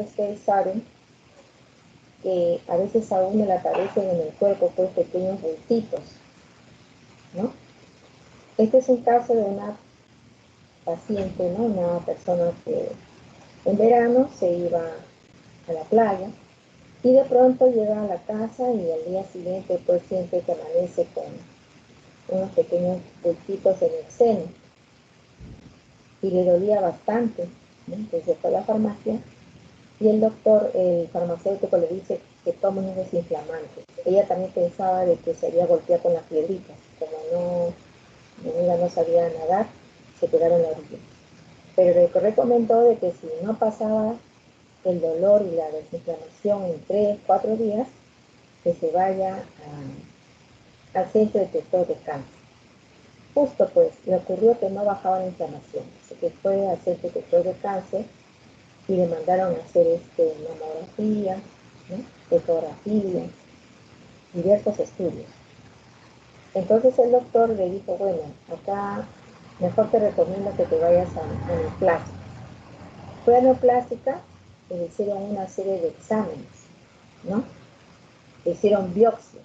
ustedes saben que a veces a uno le aparecen en el cuerpo pues pequeños bultitos, ¿no? Este es un caso de una paciente, ¿no? Una persona que en verano se iba a la playa y de pronto llega a la casa y al día siguiente pues siente que amanece con unos pequeños bultitos en el seno y le dolía bastante, ¿no? Entonces fue a la farmacia y el doctor, el farmacéutico, le dice que tome unos desinflamantes. Ella también pensaba de que se había golpeado con las piedritas, como ella no sabía nadar, se quedaron en la orilla. Pero le recomendó de que si no pasaba el dolor y la desinflamación en 3, 4 días, que se vaya al centro de detector de cáncer. Justo pues, le ocurrió que no bajaba la inflamación, así que fue al centro de detector de cáncer y le mandaron a hacer mamografía, ¿no? Ecografía, diversos estudios. Entonces el doctor le dijo, bueno, acá mejor te recomiendo que te vayas a neoplástica. Fue a neoplástica y le hicieron una serie de exámenes, ¿no? Le hicieron biopsia,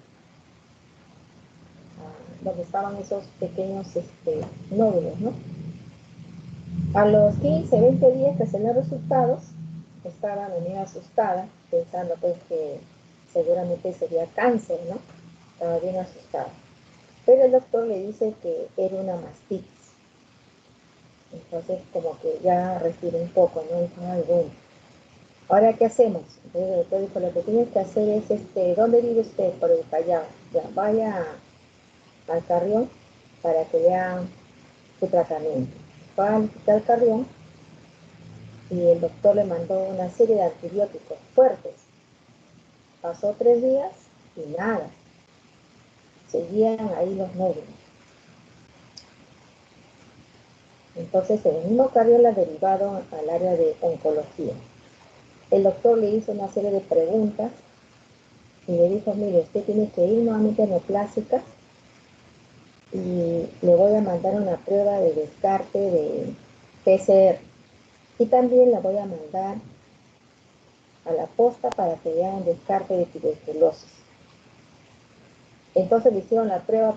donde estaban esos pequeños nódulos, ¿no? A los 15, 20 días que se los resultados, estaba muy asustada, pensando pues que seguramente sería cáncer, ¿no? Estaba bien asustada. Pero el doctor le dice que era una mastitis. Entonces como que ya respira un poco, ¿no? Dijo, ay, bueno, ¿ahora qué hacemos? Entonces el doctor dijo, lo que tienes que hacer es, ¿dónde vive usted? Por el Callao. Ya, vaya al Carrión para que vean su tratamiento. Fue al hospital Carrión y el doctor le mandó una serie de antibióticos fuertes. Pasó 3 días y nada. Seguían ahí los nódulos. Entonces el mismo Carrión la derivaron al área de oncología. El doctor le hizo una serie de preguntas y le dijo, mire, usted tiene que ir nuevamente a neoplástica y le voy a mandar una prueba de descarte de PCR. Y también la voy a mandar a la posta para que vean descarte de tuberculosis. Entonces le hicieron la prueba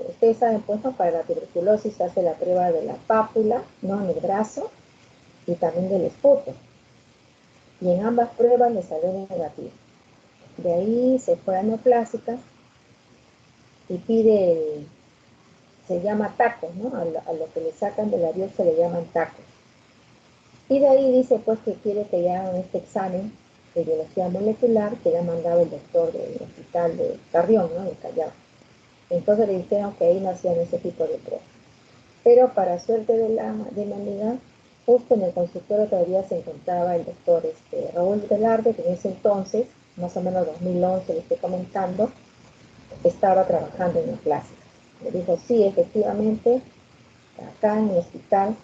ustedes saben, pues, ¿no? Para la tuberculosis se hace la prueba de la pápula, ¿no? En el brazo y también del esputo. Y en ambas pruebas le salió negativo. De ahí se fue a neoplástica y se llama tacos, ¿no? A lo que le sacan de la biopsia le llaman tacos. Y de ahí dice pues que quiere que le hagan este examen de biología molecular que le ha mandado el doctor del hospital de Carrión, ¿no? De Callao. Entonces le dijeron que ahí no hacían ese tipo de pruebas. Pero para suerte de mi amiga, justo en el consultorio todavía se encontraba el doctor Raúl Velarde, que en ese entonces, más o menos 2011 le estoy comentando, estaba trabajando en la clase. Le dijo, sí, efectivamente, acá en el hospital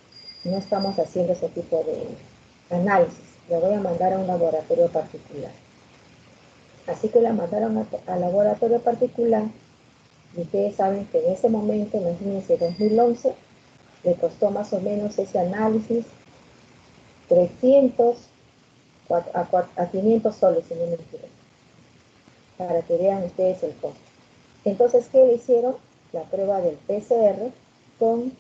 no estamos haciendo ese tipo de análisis, le voy a mandar a un laboratorio particular. Así que la mandaron al laboratorio particular y ustedes saben que en ese momento, imagínense, 2011, le costó más o menos ese análisis 300 a 500 soles, si no me equivoco, para que vean ustedes el costo. Entonces, ¿qué le hicieron? La prueba del PCR con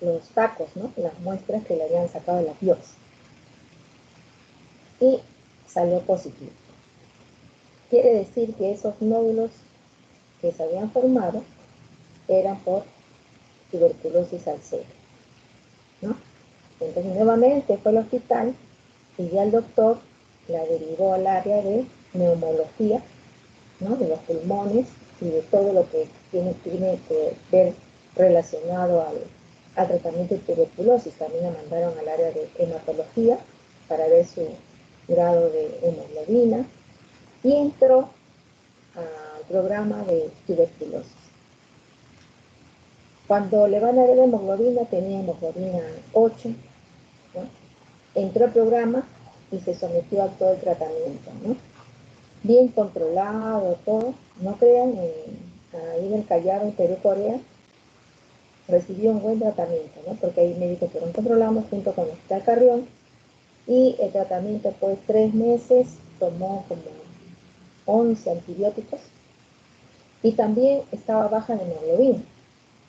los tacos, ¿no? Las muestras que le habían sacado de la biopsia. Y salió positivo. Quiere decir que esos nódulos que se habían formado eran por tuberculosis al cerebro, ¿no? Entonces nuevamente fue al hospital y ya el doctor la derivó al área de neumología, ¿no? De los pulmones y de todo lo que tiene que ver relacionado al tratamiento de tuberculosis. También la mandaron al área de hematología para ver su grado de hemoglobina y entró al programa de tuberculosis. Cuando le van a ver la hemoglobina, tenía hemoglobina 8, ¿no? Entró al programa y se sometió a todo el tratamiento, ¿no? Bien controlado, todo. No crean, ahí en el Callao, en Perú, Corea, recibió un buen tratamiento, ¿no? Porque ahí médicos fueron controlados junto con el Hospital Carrión Y el tratamiento fue 3 meses, tomó como 11 antibióticos y también estaba baja de hemoglobina.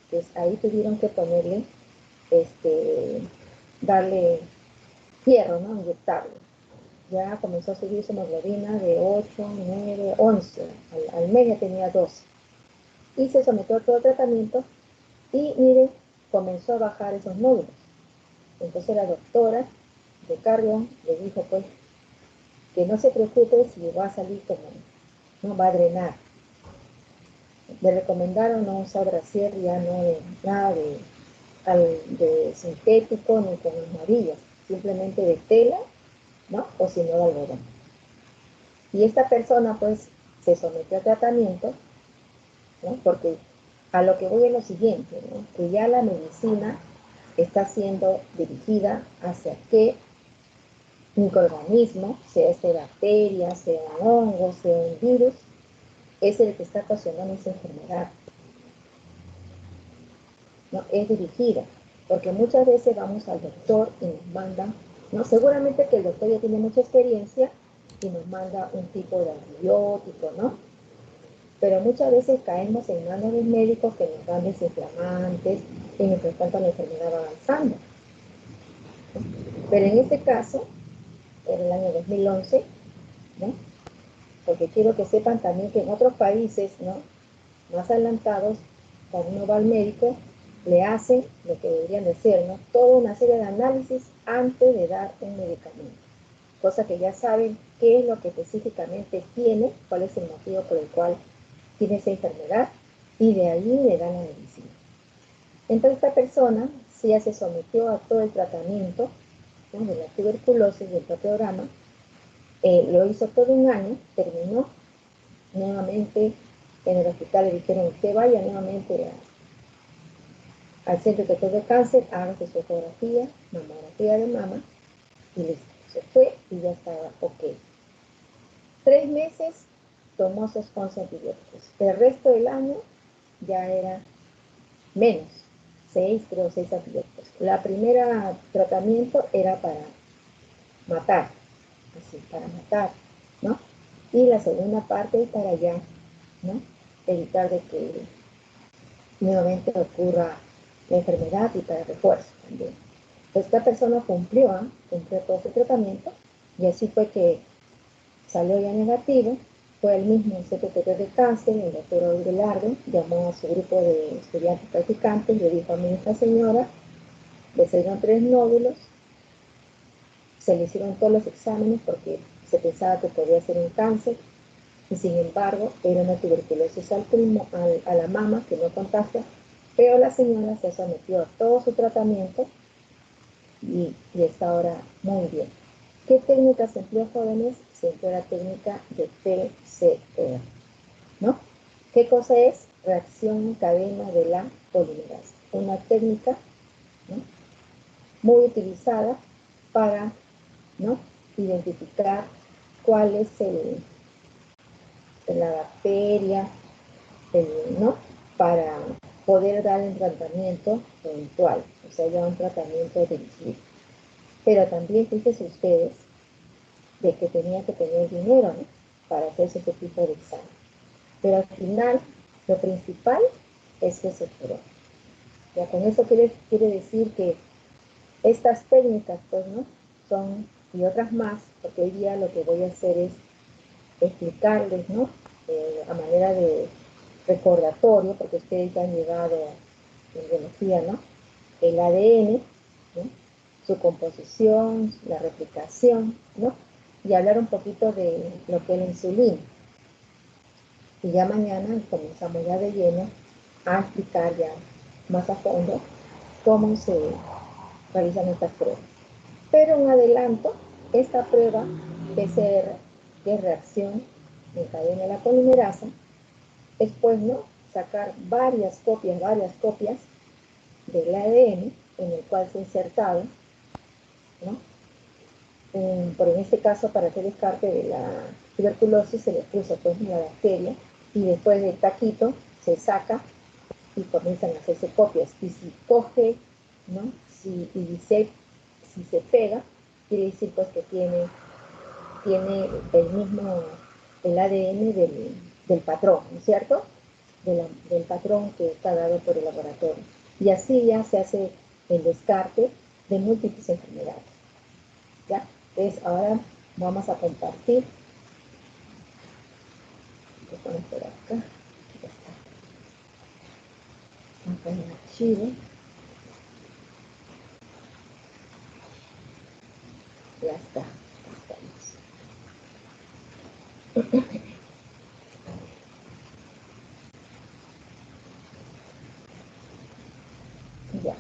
Entonces ahí tuvieron que ponerle, darle hierro, ¿no? Inyectarle. Ya comenzó a subir su hemoglobina de 8, 9, 11. Al mes ya tenía 12. Y se sometió a todo el tratamiento y miren, comenzó a bajar esos nódulos. Entonces la doctora de Carrión le dijo pues que no se preocupe si va a salir como, no va a drenar. Le recomendaron no usar brasier, ya no de nada de sintético ni con almohadillas, simplemente de tela, ¿no? O si no de algodón. Y esta persona pues se sometió a tratamiento, ¿no? Porque a lo que voy es lo siguiente, ¿no? Que ya la medicina está siendo dirigida hacia qué microorganismo, sea este bacteria, sea un hongo, sea un virus, es el que está ocasionando esa enfermedad. ¿No? Es dirigida, porque muchas veces vamos al doctor y nos mandan, ¿no? Seguramente que el doctor ya tiene mucha experiencia y nos manda un tipo de antibiótico, ¿no? Pero muchas veces caemos en manos de médicos que nos dan desinflamantes y mientras tanto la enfermedad va avanzando. Pero en este caso, en el año 2011, ¿no? Porque quiero que sepan también que en otros países, ¿no? Más adelantados, cuando uno va al médico, le hacen lo que deberían de hacer, ¿no? Toda una serie de análisis antes de dar un medicamento. Cosa que ya saben qué es lo que específicamente tiene, cuál es el motivo por el cual tiene esa enfermedad, y de ahí le dan la medicina. Entonces esta persona sí ya se sometió a todo el tratamiento, ¿no? De la tuberculosis del programa, lo hizo todo un año, terminó nuevamente en el hospital, le dijeron que vaya nuevamente al centro de control de cáncer, hágase su ecografía, mamografía de mama, y listo, se fue y ya estaba ok. 3 meses tomó sus 11 antibióticos. El resto del año ya era menos, 6, creo, 6 antibióticos. La primera tratamiento era para matar, así, para matar, ¿no? Y la segunda parte para ya, ¿no? Evitar de que nuevamente ocurra la enfermedad y para refuerzo también. Esta persona cumplió todo su tratamiento y así fue que salió ya negativo. Fue el mismo secretario de cáncer, el doctor Aurelio, llamó a su grupo de estudiantes practicantes, le dijo a mí, esta señora, le salieron 3 nódulos, se le hicieron todos los exámenes porque se pensaba que podía ser un cáncer, y sin embargo era una tuberculosis a la mama que no contagia, pero la señora se sometió a todo su tratamiento y está ahora muy bien. ¿Qué técnica se empleó, jóvenes? Se empleó la técnica de PCR, ¿no? ¿Qué cosa es? Reacción en cadena de la polimerasa. Una técnica, ¿no? Muy utilizada para, ¿no? Identificar cuál es la bacteria, ¿no? Para poder dar el tratamiento eventual, o sea, ya un tratamiento dirigido. Pero también fíjense ustedes de que tenía que tener dinero, ¿no? Para hacerse ese tipo de examen. Pero al final, lo principal es que se curó. Ya con eso quiere decir que estas técnicas, pues, ¿no? Son, y otras más, porque hoy día lo que voy a hacer es explicarles, ¿no? A manera de recordatorio, porque ustedes ya han llevado en biología, ¿no? El ADN, ¿no? Su composición, la replicación, ¿no? Y hablar un poquito de lo que es la insulina. Y ya mañana comenzamos ya de lleno a explicar ya más a fondo cómo se realizan estas pruebas. Pero un adelanto, esta prueba PCR, que es reacción en cadena de la polimerasa, es pues, ¿no? Sacar varias copias del ADN en el cual se ha insertado, ¿no? Por en este caso, para hacer descarte de la tuberculosis, se le puso pues la bacteria y después del taquito se saca y comienzan a hacerse copias. Y si coge, ¿no? Si se pega, quiere decir pues que tiene el mismo, el ADN del patrón, ¿no es cierto? Del patrón que está dado por el laboratorio. Y así ya se hace el descarte de múltiples enfermedades. ¿Ya? Entonces ahora vamos a compartir. Voy a poner por acá. Ya está. Acá en el archivo. Ya está. Ya.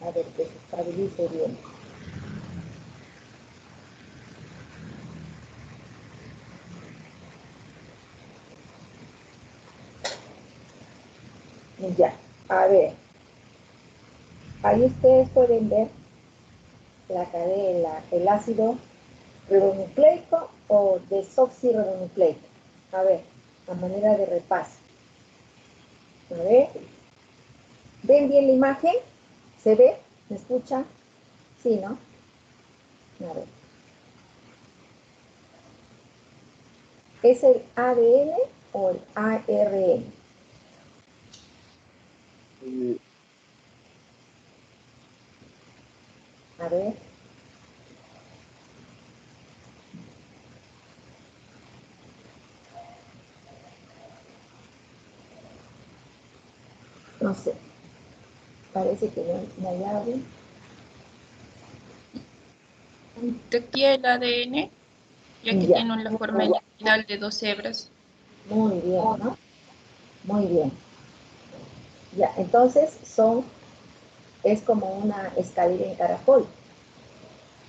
A ver que se estabilice bien. Ya, a ver. Ahí ustedes pueden ver la cadena, el ácido ribonucleico o desoxirribonucleico. A ver, a manera de repaso. A ver, ¿ven bien la imagen? ¿Se ve? ¿Me escuchan? Sí, ¿no? A ver. ¿Es el ADN o el ARN? A ver. No sé. Parece que no hay agua. De aquí el ADN, ya que Ya. tiene la forma inicial de 2 hebras. Muy bien, ¿no? Muy bien. Ya, entonces es como una escalera en caracol.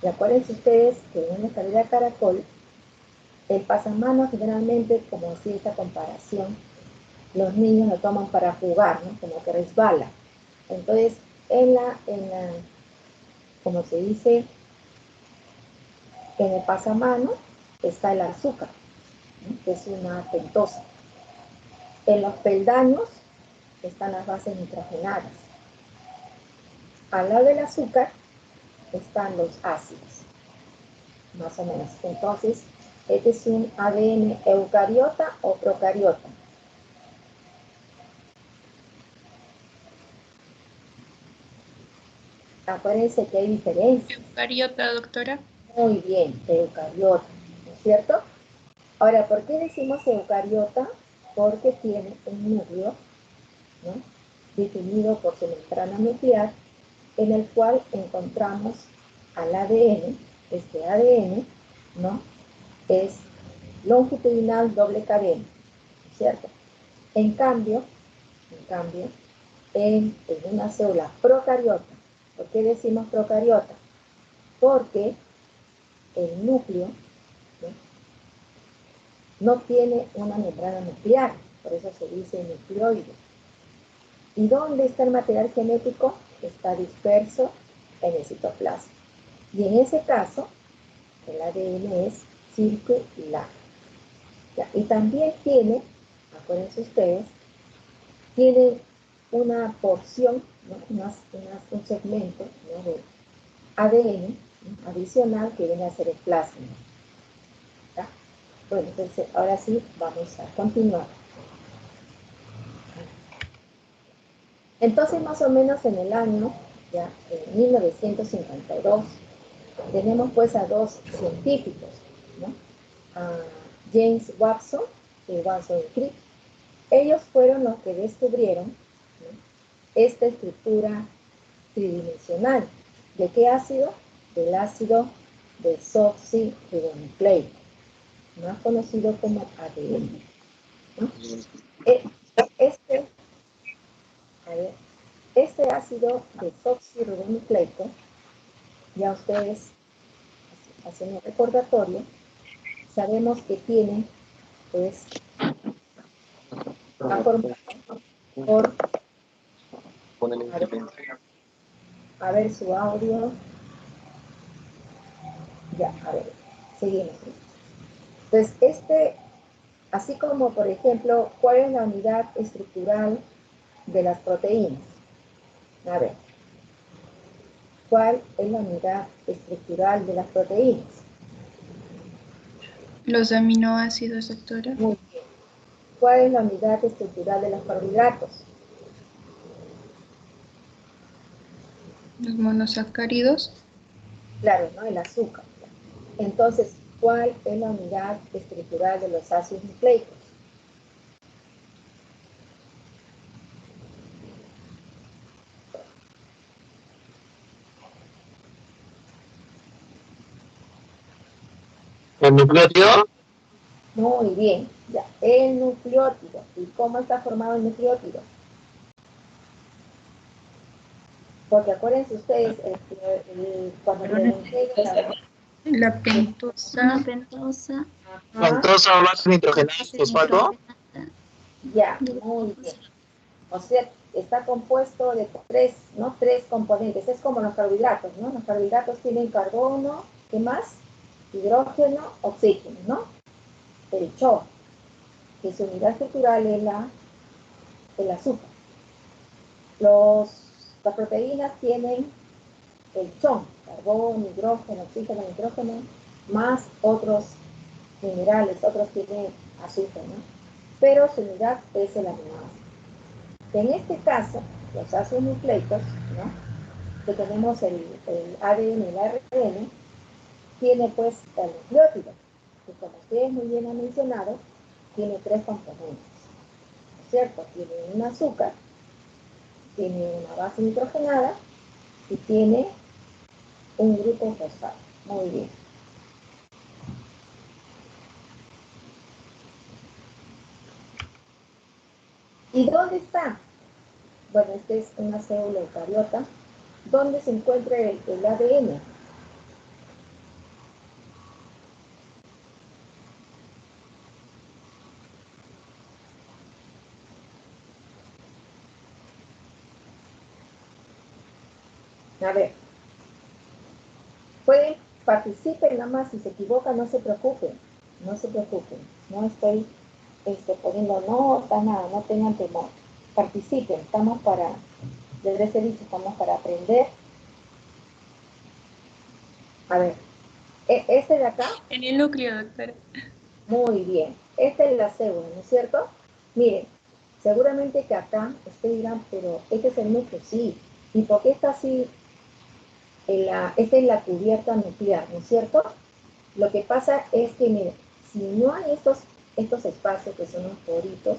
Y acuérdense ustedes que en una escalera de caracol, el pasamanos generalmente, como así esta comparación, los niños lo toman para jugar, ¿no? Como que resbala. Entonces, como se dice, en el pasamanos está el azúcar, ¿no? Que es una pentosa. En los peldaños están las bases nitrogenadas. Al lado del azúcar están los ácidos, más o menos. Entonces, este es un ADN eucariota o procariota. Acuérdense que hay diferencias. Eucariota, doctora. Muy bien, eucariota, ¿no es cierto? Ahora, ¿por qué decimos eucariota? Porque tiene un núcleo, ¿no? Definido por su membrana nuclear, en el cual encontramos al ADN. Este ADN, ¿no? Es longitudinal doble cadena, ¿cierto? En cambio, en una célula procariota, ¿por qué decimos procariota? Porque el núcleo, ¿no? tiene una membrana nuclear, por eso se dice nucleoide. ¿Y dónde está el material genético? Está disperso en el citoplasma. Y en ese caso, el ADN es circular. ¿Ya? Y también tiene, acuérdense ustedes, tiene una porción, ¿no? un segmento, ¿no? de ADN, ¿no? adicional que viene a ser el plasma. ¿Ya? Bueno, entonces ahora sí vamos a continuar. Entonces, más o menos en el año, ya en 1952, tenemos pues a dos científicos, ¿no? A James Watson y Watson y Crick. Ellos fueron los que descubrieron, ¿no? esta estructura tridimensional. ¿De qué ácido? Del ácido desoxirribonucleico, más conocido como ADN. ¿no? Este, a ver, este ácido desoxirribonucleico, ya ustedes hacen el recordatorio, sabemos que tiene, pues, está formado por, a ver su audio. Ya, a ver, seguimos. Entonces, así como, por ejemplo, ¿cuál es la unidad estructural de las proteínas? A ver, ¿cuál es la unidad estructural de las proteínas? Los aminoácidos, doctora. Muy bien. ¿Cuál es la unidad estructural de los carbohidratos? Los monosacáridos. Claro, ¿no? El azúcar. Entonces, ¿cuál es la unidad estructural de los ácidos nucleicos? ¿El nucleótido? Muy bien, ya. El nucleótido. ¿Y cómo está formado el nucleótido? Porque acuérdense ustedes, cuando pregunté La pentosa. Una pentosa. Pentosa o base nitrogenada, fosfato. Ya, muy bien. O sea, está compuesto de tres, ¿no? Tres componentes. Es como los carbohidratos, ¿no? Los carbohidratos tienen carbono, ¿qué más? Hidrógeno, oxígeno, ¿no? El CHO, que su unidad estructural es el azúcar. Las proteínas tienen el CHO, carbono, hidrógeno, oxígeno, nitrógeno, más otros minerales, otros tienen azúcar, ¿no? Pero su unidad es el aminoácido. En este caso, los ácidos nucleicos, ¿no? Que tenemos el ADN y el ARN, tiene pues el nucleótido, que como ustedes muy bien han mencionado, tiene tres componentes, ¿no es cierto? Tiene un azúcar, tiene una base nitrogenada y tiene un grupo fosfato. Muy bien. ¿Y dónde está? Bueno, esta es una célula eucariota. ¿Dónde se encuentra el ADN? A ver, pueden, participen nada más, si se equivocan no se preocupen, no se preocupen, no estoy poniendo nota, nada, no tengan temor, participen, estamos para, debe ser dicho, estamos para aprender. A ver, este de acá, En el núcleo, doctora. muy bien, esta es la célula, ¿no es cierto? Miren, seguramente que acá ustedes dirán, pero este es el núcleo, sí, ¿y por qué está así? Esta es la cubierta nuclear, ¿no es cierto? Lo que pasa es que, miren, si no hay estos espacios que son los poritos,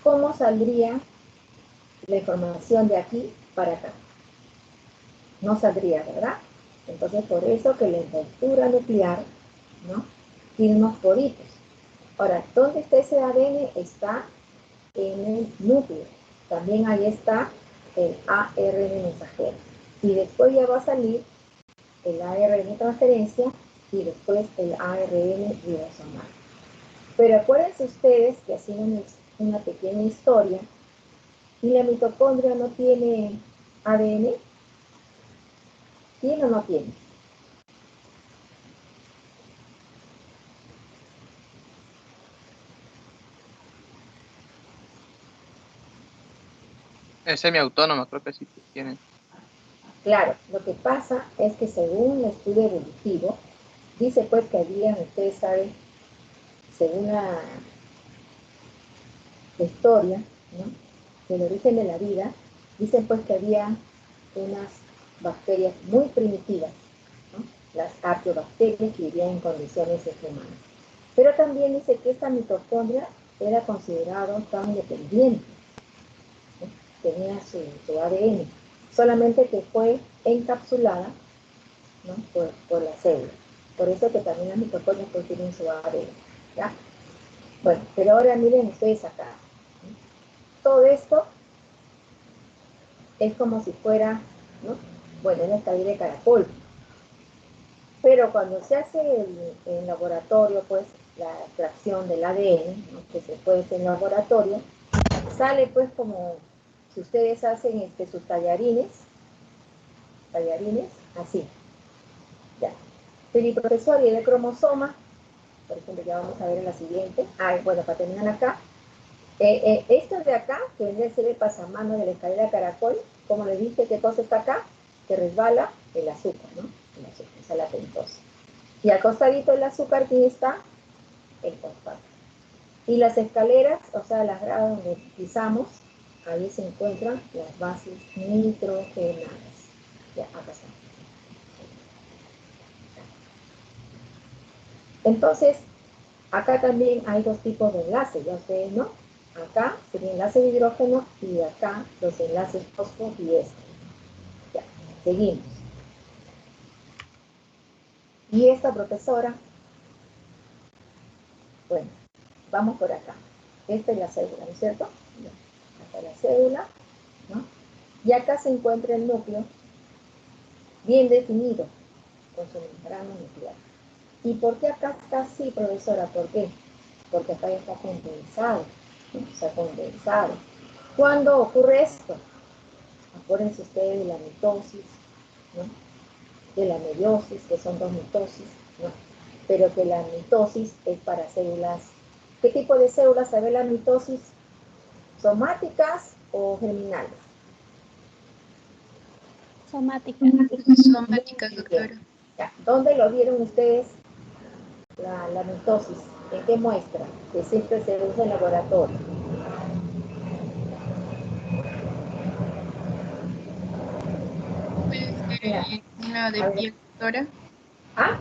¿cómo saldría la información de aquí para acá? No saldría, ¿verdad? Entonces, por eso que la envoltura nuclear, ¿no? Tiene unos poritos. Ahora, ¿dónde está ese ADN? Está en el núcleo. También ahí está el ARN mensajero. Y después ya va a salir el ARN transferencia y después el ARN ribosomal. Pero acuérdense ustedes que haciendo una pequeña historia, ¿y la mitocondria no tiene ADN? ¿Tiene o no tiene? Es semiautónoma, creo que sí tiene. Claro, lo que pasa es que según el estudio evolutivo, dice pues que había, ustedes saben, según la historia, ¿no? Del origen de la vida, dicen pues que había unas bacterias muy primitivas, ¿no? Las arqueobacterias que vivían en condiciones humanas. Pero también dice que esta mitocondria era considerado tan independiente, ¿no? Tenía su ADN, solamente que fue encapsulada, ¿no? por la célula. Por eso que también las mitocondrias pues tienen su ADN, ¿ya? Bueno, pero ahora miren ustedes acá, ¿no? Todo esto es como si fuera, ¿no? Bueno, una estadio de caracol. Pero cuando se hace en laboratorio, pues la extracción del ADN, ¿no? Que se puede hacer en laboratorio, sale pues como si ustedes hacen sus tallarines, así, ya. Pero profesor, y el cromosoma, por ejemplo, ya vamos a ver en la siguiente. Bueno, para terminar acá, esto de acá, que vendría a ser el pasamano de la escalera caracol, como le dije, ¿qué cosa está acá? Que resbala el azúcar, ¿no? El azúcar, esa es la pentosa. Y al costadito del azúcar, ¿quién está? El fosfato. Y las escaleras, o sea, las gradas donde pisamos, ahí se encuentran las bases nitrogenadas. Ya, acá está. Entonces, acá también hay dos tipos de enlaces, ya ustedes, ¿no? Acá sería enlace de hidrógeno y acá los enlaces fosfo y éster. Ya, seguimos. Y esta profesora, bueno, vamos por acá. Esta es la célula, ¿no es cierto? Acá la célula, ¿no? Y acá se encuentra el núcleo bien definido con su membrana nuclear. ¿Y por qué acá está así, profesora? ¿Por qué? Porque acá ya está condensado, ¿no? Se ha condensado. ¿Cuándo ocurre esto? Acuérdense ustedes de la mitosis, ¿no? De la meiosis, que son dos mitosis, ¿no? Pero que la mitosis es para células. ¿Qué tipo de células se ve la mitosis? ¿Somáticas o germinales? Somática. Somáticas, doctora. Ya. ¿Dónde lo vieron ustedes la mitosis? ¿En qué muestra? Que siempre se usa en laboratorio. Puede ser Mira, una de a ver. piel, doctora. ¿Ah?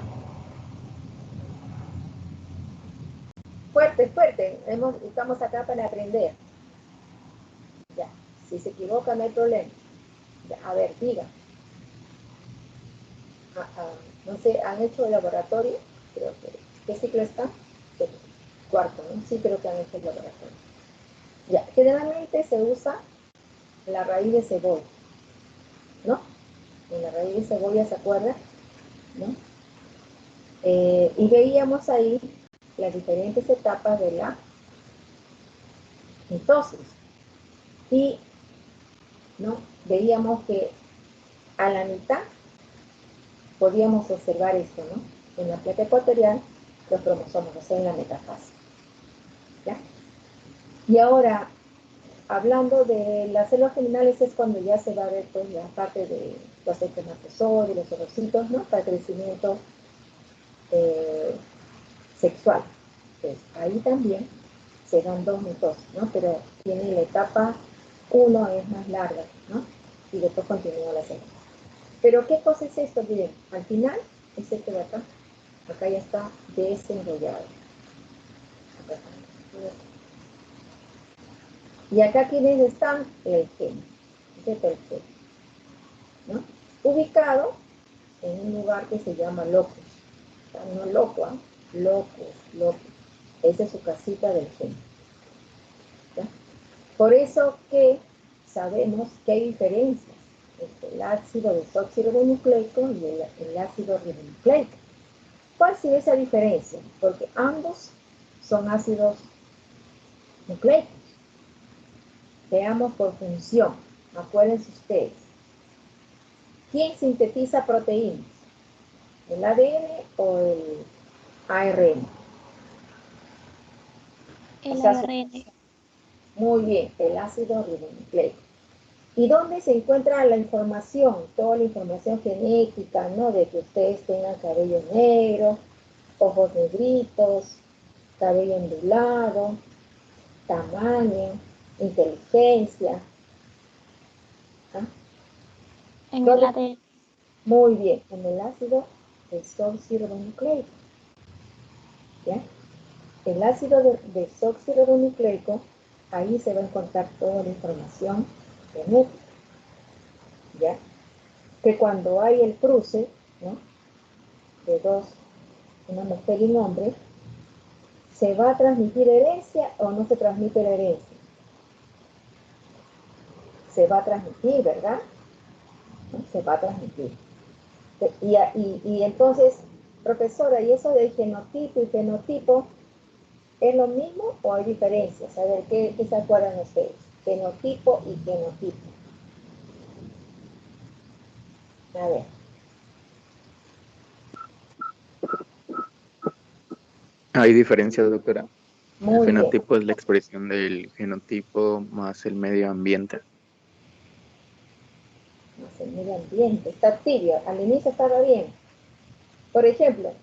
Fuerte, fuerte. Estamos acá para aprender. Ya. Si se equivoca, no hay problema. Ya. A ver, diga. No sé, ¿han hecho el laboratorio? Creo que. ¿Qué ciclo está? Sí, cuarto, ¿no? Sí, creo que han hecho el laboratorio. Ya. Generalmente se usa la raíz de cebolla, ¿no? En la raíz de cebolla, ¿se acuerdan? ¿No? Y veíamos ahí las diferentes etapas de la mitosis. Y ¿no? Veíamos que a la mitad podíamos observar esto, ¿no? En la placa ecuatorial, los cromosomas, o sea, en la metafase. ¿Ya? Y ahora, hablando de las células germinales, es cuando ya se va a ver pues, la parte de los espermatozoides, los ovocitos, ¿no? Para el crecimiento sexual. Pues ahí también se dan dos mitosis, ¿no? Pero tiene la etapa 1 es más larga, ¿no? Y después continúa la segunda. Pero ¿qué cosa es esto? Miren, al final es este de acá. Acá ya está desenrollado. Acá está. Y acá quienes están, el gen. Este es el gen, ¿no? Ubicado en un lugar que se llama locus. O sea, no loco, ¿eh? Locus. Esa es su casita del gen. ¿Ya? Por eso que sabemos que hay diferencias entre el ácido desoxirribonucleico y el ácido ribonucleico. ¿Cuál sería esa diferencia? Porque ambos son ácidos nucleicos. Veamos por función. Acuérdense ustedes. ¿Quién sintetiza proteínas? ¿El ADN o el ARN? El O sea, ARN. muy bien, el ácido ribonucleico. ¿Y dónde se encuentra la información? Toda la información genética, ¿no? De que ustedes tengan cabello negro, ojos negritos, cabello ondulado, tamaño, inteligencia. ¿Ah? En el ¿Dónde? ADN. Muy bien, en el ácido desoxirribonucleico. ¿Ya? El ácido desoxirribonucleico, ahí se va a encontrar toda la información genética. ¿Ya? Que cuando hay el cruce, ¿no? De dos, una mujer y un hombre, ¿se va a transmitir herencia o no se transmite la herencia? Se va a transmitir, ¿verdad? ¿No? Se va a transmitir. Y entonces, profesora, ¿y eso de genotipo y fenotipo es lo mismo o hay diferencias? A ver, ¿qué se acuerdan ustedes? Fenotipo y genotipo. A ver. Hay diferencias, doctora. El Muy bien. fenotipo es la expresión del genotipo más el medio ambiente. Más el medio ambiente. Está tibio. Al inicio estaba bien. Por ejemplo,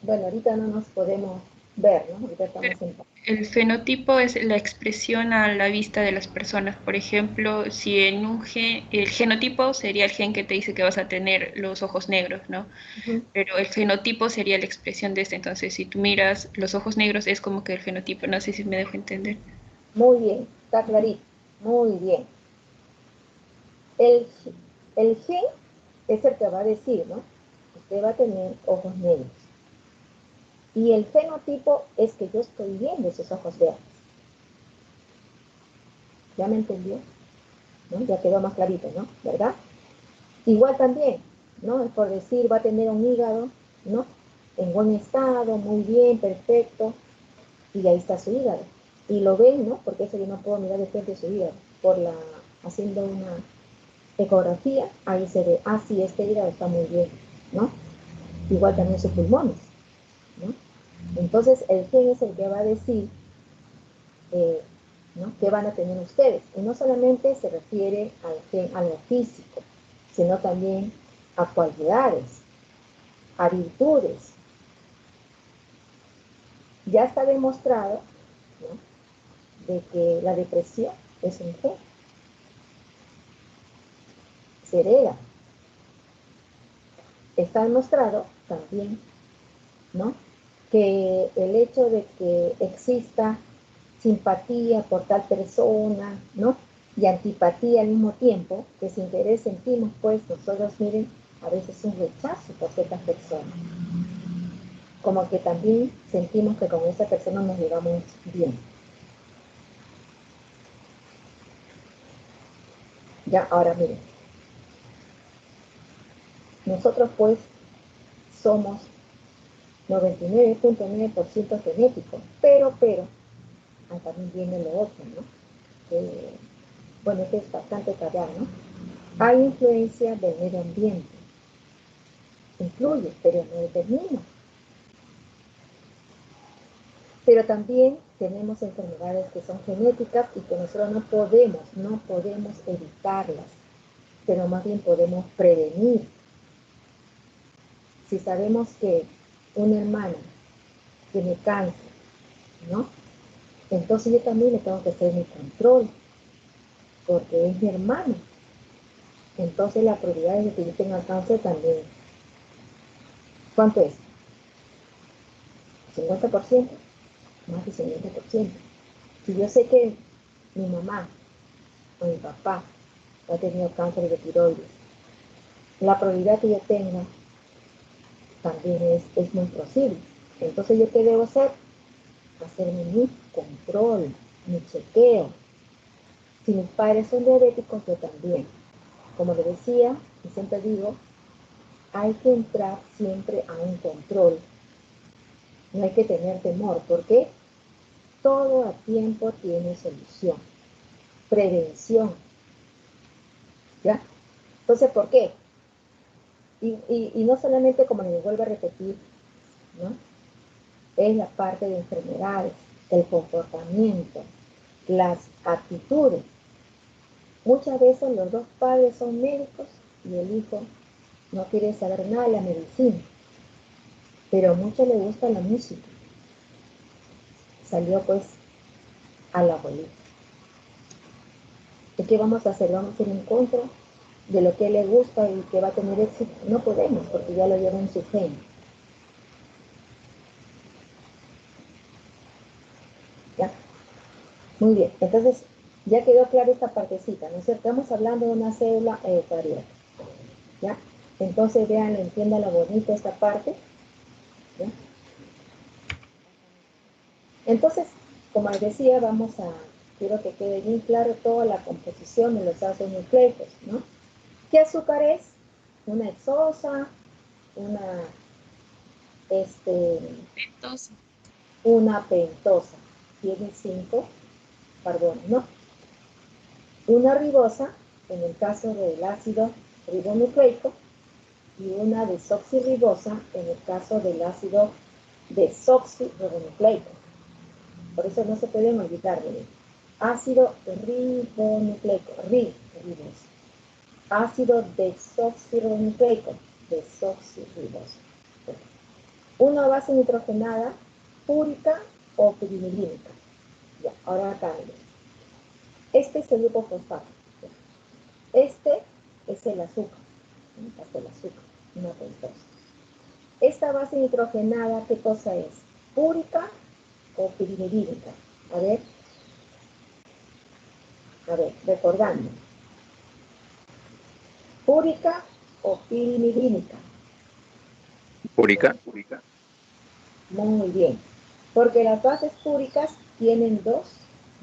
bueno, ahorita no nos podemos ver, ¿no? Ahorita Pero estamos en... el fenotipo es la expresión a la vista de las personas. Por ejemplo, si en un gen, el genotipo sería el gen que te dice que vas a tener los ojos negros, ¿no? Ujú. Pero el fenotipo sería la expresión de este. Entonces, si tú miras los ojos negros, es como que el fenotipo. No sé si me dejo entender. Muy bien, está clarito. Muy bien. El, el gen es el que va a decir, ¿no? Usted va a tener ojos negros. Y el fenotipo es que yo estoy viendo esos ojos verdes. ¿Ya me entendió? ¿No? Ya quedó más clarito, ¿no? ¿Verdad? Igual también, ¿no? Es por decir, va a tener un hígado, ¿no? En buen estado, muy bien, perfecto. Y ahí está su hígado. Y lo ven, ¿no? Porque eso yo no puedo mirar de frente su hígado. Haciendo una ecografía, ahí se ve, ah, sí, este hígado está muy bien, ¿no? Igual también sus pulmones, ¿no? Entonces, el gen es el que va a decir, eh, ¿no? ¿Qué van a tener ustedes? Y no solamente se refiere al gen, a lo físico, sino también a cualidades, a virtudes. Ya está demostrado, ¿no? De que la depresión es un gen, se hereda. Está demostrado también, ¿no? Que el hecho de que exista simpatía por tal persona, ¿no? Y antipatía al mismo tiempo, que sin querer sentimos, pues nosotros, miren, a veces un rechazo por ciertas personas. Como que también sentimos que con esa persona nos llevamos bien. Ya, ahora miren, nosotros pues somos 99.9% genético, pero, también viene lo otro, ¿no? Bueno, que es bastante callar, ¿no? Hay influencia del medio ambiente, influye, pero no determina. Pero también tenemos enfermedades que son genéticas y que nosotros no podemos evitarlas, pero más bien podemos prevenir. Si sabemos que una hermana tiene cáncer, ¿no? Entonces yo también le tengo que hacer mi control, porque es mi hermano. Entonces la probabilidad de que yo tenga cáncer también. ¿Cuánto es? ¿50%? Más de 50%. Si yo sé que mi mamá o mi papá ha tenido cáncer de tiroides, la probabilidad que yo tenga también es muy posible. Entonces, ¿yo qué debo hacer? Hacerme mi control, mi chequeo. Si mis padres son diabéticos, yo también. Como le decía, y siempre digo, hay que entrar siempre a un control. No hay que tener temor, porque todo a tiempo tiene solución. Prevención. ¿Ya? Entonces, ¿por qué? Y no solamente, como les vuelvo a repetir, ¿no? Es la parte de enfermedades, el comportamiento, las actitudes. Muchas veces los dos padres son médicos y el hijo no quiere saber nada de la medicina, pero a muchos le gusta la música. Salió pues a la abuelita. ¿Y qué vamos a hacer? ¿Vamos a ir en contra de lo que le gusta y que va a tener éxito? No podemos, porque ya lo lleva en su gen. ¿Ya? Muy bien, entonces ya quedó clara esta partecita, ¿no es cierto? Estamos hablando de una célula eucariota, ¿ya? Entonces vean, entiendan lo bonito esta parte, ¿ya? Entonces, como les decía, quiero que quede bien claro toda la composición de los ácidos nucleicos, ¿no? ¿Qué azúcar es? Una hexosa, una, Entonces, una pentosa, tiene 5 carbonos, ¿no? Una ribosa, en el caso del ácido ribonucleico, y una desoxirribosa en el caso del ácido desoxirribonucleico. Por eso no se pueden olvidar, miren. Ácido ribonucleico, riboso. Ácido desoxirribonucleico, desoxirriboso. Una base nitrogenada, púrica o pirimidínica. Ya, ahora acá, miren. Este es el grupo fosfato. Este es el azúcar. Acá está el azúcar, una pentosa. Esta base nitrogenada, ¿qué cosa es? ¿Púrica o pirimidínica? A ver, recordando. ¿Púrica o pirimidínica? Púrica. Muy bien. Porque las bases púricas tienen dos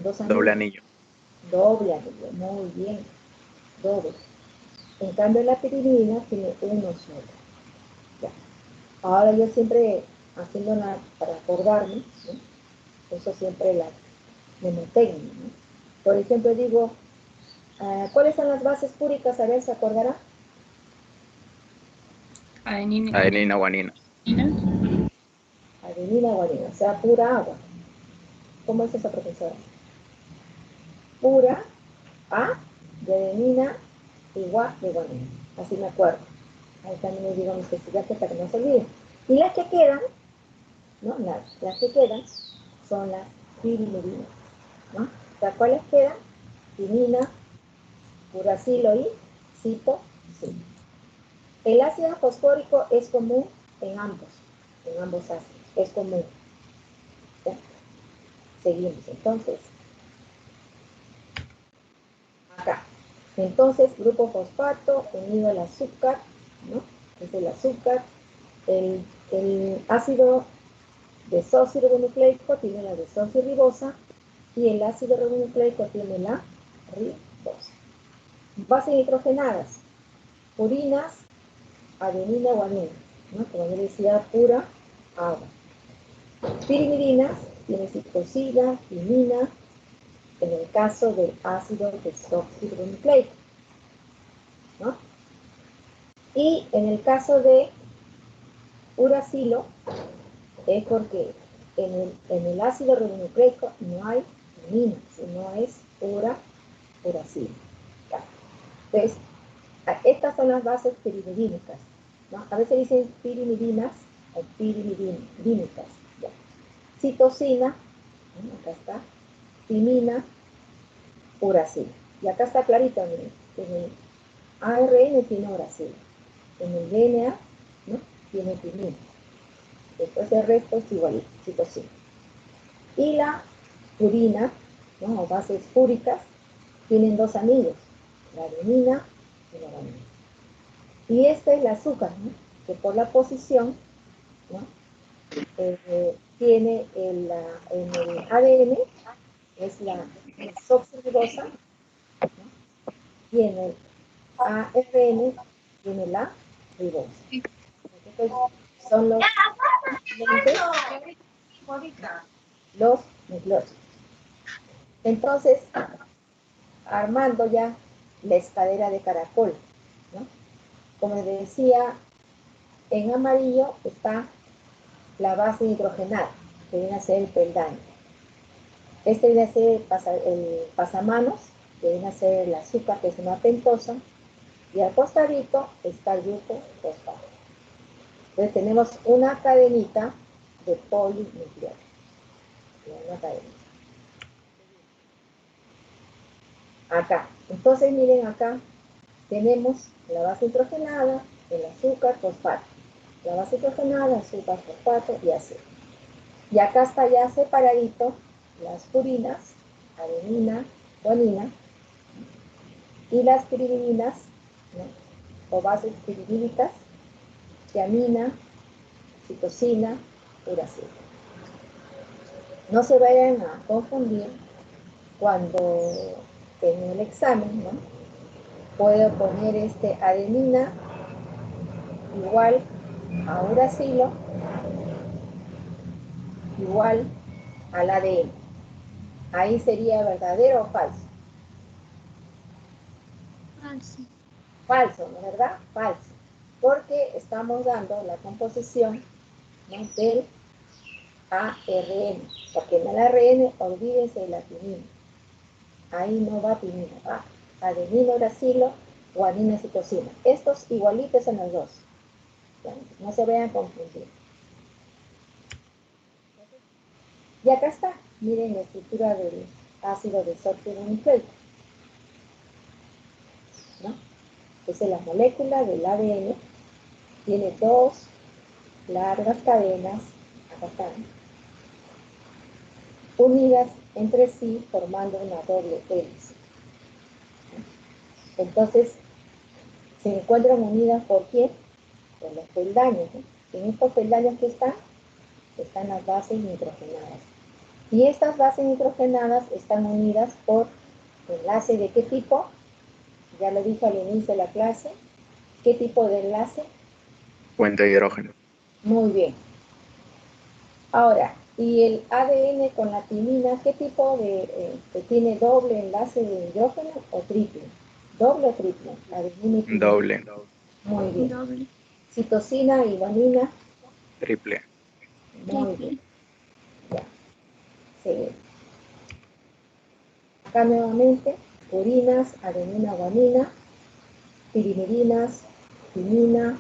anillos. Doble anillo. Doble anillo, muy bien. Doble. En cambio, la pirimidina tiene uno solo. Ya. Ahora yo siempre, haciéndola para acordarme, ¿no? Uso siempre la mnemotecnia, ¿no? Por ejemplo, digo, ¿cuáles son las bases púricas? A ver, ¿se acordará? Adenina. Adenina, guanina. Adenina, guanina, o sea, pura agua. ¿Cómo es esa, profesora? Pura A de adenina y gua de guanina. Así me acuerdo. Ahí también les digo a mis estudiantes para que no se olviden. Y las que quedan, ¿no? Las que quedan son las pirimidina, ¿no? O sea, ¿cuáles quedan? Timina, uracilo y citosina. El ácido fosfórico es común en ambos ácidos, es común. ¿Ya? Seguimos, entonces. Acá. Entonces, grupo fosfato unido al azúcar, ¿no? Es el azúcar. El ácido desoxirribonucleico tiene la desoxirribosa y el ácido ribonucleico tiene la ribosa. Bases nitrogenadas, purinas, adenina, guanina, ¿no? Como yo decía, pura agua. Pirimidinas, tiene citosina, timina, en el caso del ácido desoxirribonucleico, ¿no? Y en el caso de uracilo, es porque en el ácido ribonucleico no hay timina, sino es uracilo. Entonces, estas son las bases pirimidínicas, ¿no? A veces dicen pirimidinas o pirimidínicas. Ya. Citosina, ¿no? Acá está, timina, uracilo. Y acá está clarito, miren, en el ARN tiene uracilo, en el DNA, ¿no? Tiene timina. Después el resto es igualito, citosina. Y la purina, ¿no? O bases púricas, tienen dos anillos, la adenina y la guanina. Y este es el azúcar, ¿no? Que por la posición, ¿no? Tiene en el ADN, es la desoxirribosa, ¿no? Y en el ARN tiene la ribosa. Entonces, son los nucleósidos. Entonces, armando ya la escalera de caracol, ¿no? Como decía, en amarillo está la base nitrogenada, que viene a ser el peldaño. Este viene a ser el pasamanos, que viene a ser el azúcar, que es una pentosa, y al costadito está el grupo fosfato. Entonces tenemos una cadenita de polinucleótidos. Una cadenita. Acá. Entonces miren acá, tenemos la base nitrogenada, el azúcar, fosfato. La base nitrogenada, azúcar, fosfato y así. Y acá está ya separadito las purinas, adenina, guanina, y las pirimidinas, ¿no? O bases pirimídicas, tiamina, citosina, uracilo. No se vayan a confundir cuando en el examen, ¿no? Puedo poner adenina igual a uracilo igual al ADN. Ahí sería verdadero o falso. Falso. Falso, ¿no es verdad? Falso. Porque estamos dando la composición, ¿no? Del ARN, porque en el ARN olvídense de la timina. Ahí no va timina, va adenina, uracilo, guanina, citosina. Estos igualitos son los dos. No se vean confundidos. Y acá está, miren la estructura del ácido desoxirribonucleico, ¿no? Entonces la molécula del ADN tiene dos largas cadenas, acá están, unidas entre sí formando una doble hélice. Entonces, se encuentran unidas por ¿quién? Por los peldaños, ¿no? En estos peldaños que están las bases nitrogenadas. Y estas bases nitrogenadas están unidas por enlace de qué tipo, ya lo dije al inicio de la clase, ¿qué tipo de enlace? Puente de hidrógeno. Muy bien. Ahora, ¿y el ADN con la timina, qué tipo que tiene doble enlace de hidrógeno o triple? ¿Doble o triple? Adenina y timina. Doble. Muy bien. Doble. Citosina y guanina. Triple. Muy bien. Ya. Excelente. Acá nuevamente, purinas, adenina, guanina, pirimidina, timina,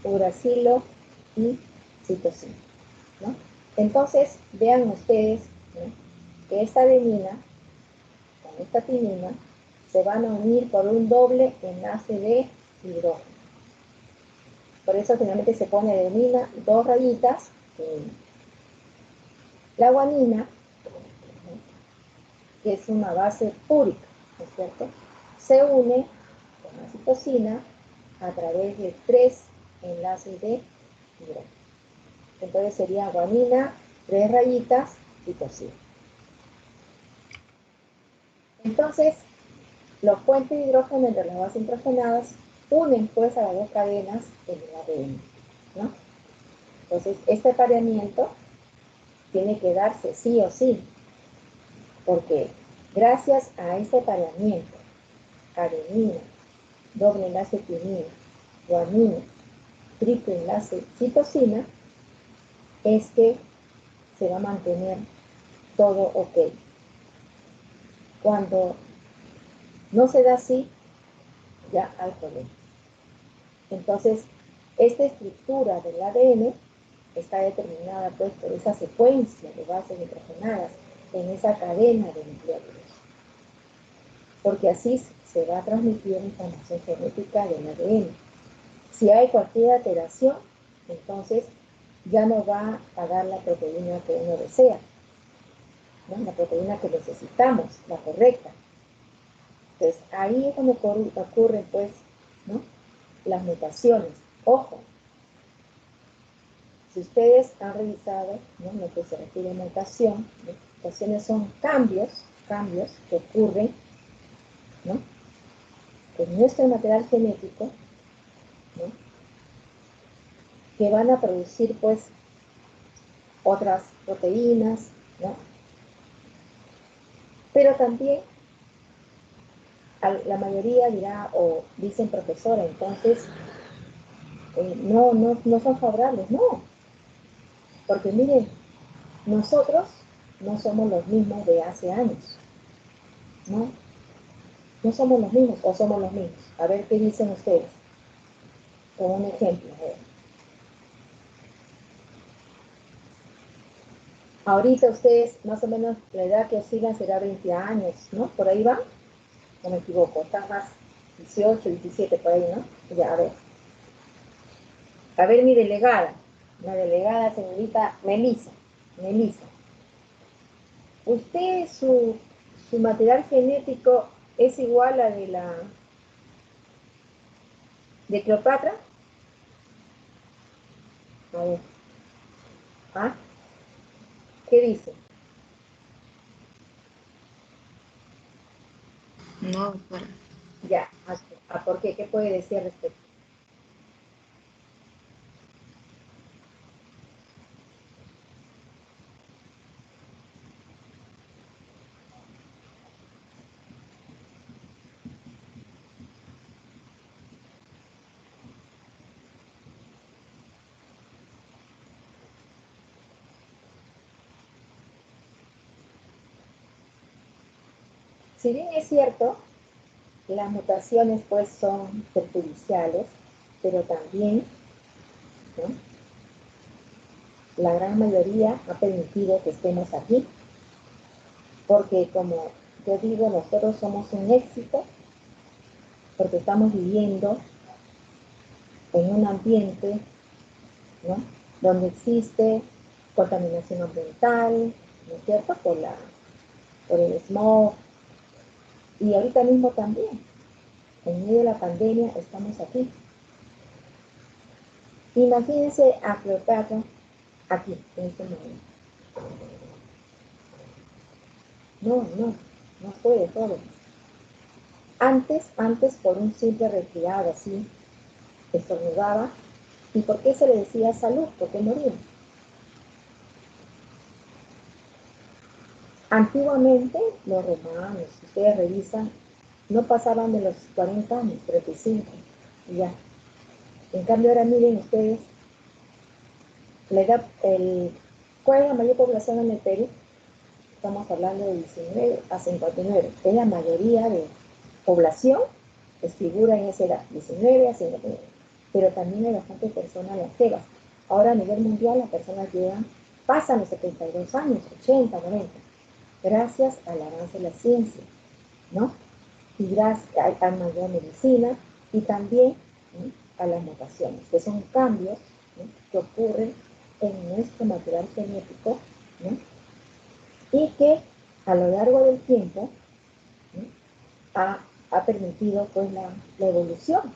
uracilo y citosina, ¿no? Entonces, vean ustedes, ¿no?, que esta adenina con esta timina se van a unir por un doble enlace de hidrógeno. Por eso finalmente se pone adenina, dos rayitas, la guanina, ¿no?, que es una base púrica, ¿no es cierto?, se une con la citosina a través de tres enlaces de hidrógeno. Entonces sería guanina, tres rayitas, citosina. Entonces, los puentes de hidrógeno entre las bases nitrogenadas unen pues a las dos cadenas en el ADN, ¿no? Entonces, este apareamiento tiene que darse sí o sí, porque gracias a este apareamiento, adenina, doble enlace timina, guanina, triple enlace citosina, es que se va a mantener todo ok. Cuando no se da así, ya hay problema. Entonces, esta estructura del ADN está determinada pues por esa secuencia de bases nitrogenadas en esa cadena de nucleótidos, porque así se va a transmitir la información genética del ADN. Si hay cualquier alteración, entonces ya no va a dar la proteína que uno desea, ¿no?, la proteína que necesitamos, la correcta. Entonces, ahí es donde ocurren, pues, ¿no?, las mutaciones. Ojo, si ustedes han revisado, ¿no?, lo que se refiere a mutación, ¿no?, mutaciones son cambios que ocurren, ¿no?, en nuestro material genético, ¿no?, que van a producir, pues, otras proteínas, ¿no? Pero también la mayoría dirá o dicen profesora, entonces no son favorables. No, porque miren, nosotros no somos los mismos de hace años, ¿no? No somos los mismos o somos los mismos. A ver qué dicen ustedes, con un ejemplo. A ver. Ahorita ustedes, más o menos, la edad que oscilan será 20 años, ¿no? Por ahí van, no me equivoco, están más 18, 17 por ahí, ¿no? Ya, a ver. A ver, mi delegada, la delegada señorita Melissa. ¿Usted, su material genético es igual a de Cleopatra? A ver. ¿Ah? ¿Qué dice? No, para. Ya. ¿Por qué? ¿Qué puede decir al respecto? Si bien es cierto, las mutaciones pues son perjudiciales, pero también, ¿no?, la gran mayoría ha permitido que estemos aquí, porque como yo digo, nosotros somos un éxito, porque estamos viviendo en un ambiente, ¿no?, donde existe contaminación ambiental, ¿no es cierto?, por el smog, y ahorita mismo también, en medio de la pandemia, estamos aquí. Imagínense a Cleopatra aquí, en este momento. No puede todo. Antes, por un simple resfriado así, estornudaba. ¿Y por qué se le decía salud? Porque moría. Antiguamente, los romanos, si ustedes revisan, no pasaban de los 40 años, 35, y ya. En cambio, ahora miren ustedes, ¿cuál es la mayor población en el Perú? Estamos hablando de 19 a 59. Es la mayoría de población que figura en esa edad, 19 a 59. Pero también hay bastantes personas longevas. Ahora a nivel mundial las personas pasan los 72 años, 80, 90, gracias al avance de la ciencia, ¿no? Y gracias a mayor medicina y también, ¿no?, a las mutaciones, que son cambios, ¿no?, que ocurren en nuestro material genético, ¿no?, y que a lo largo del tiempo, ¿no?, ha permitido pues la evolución.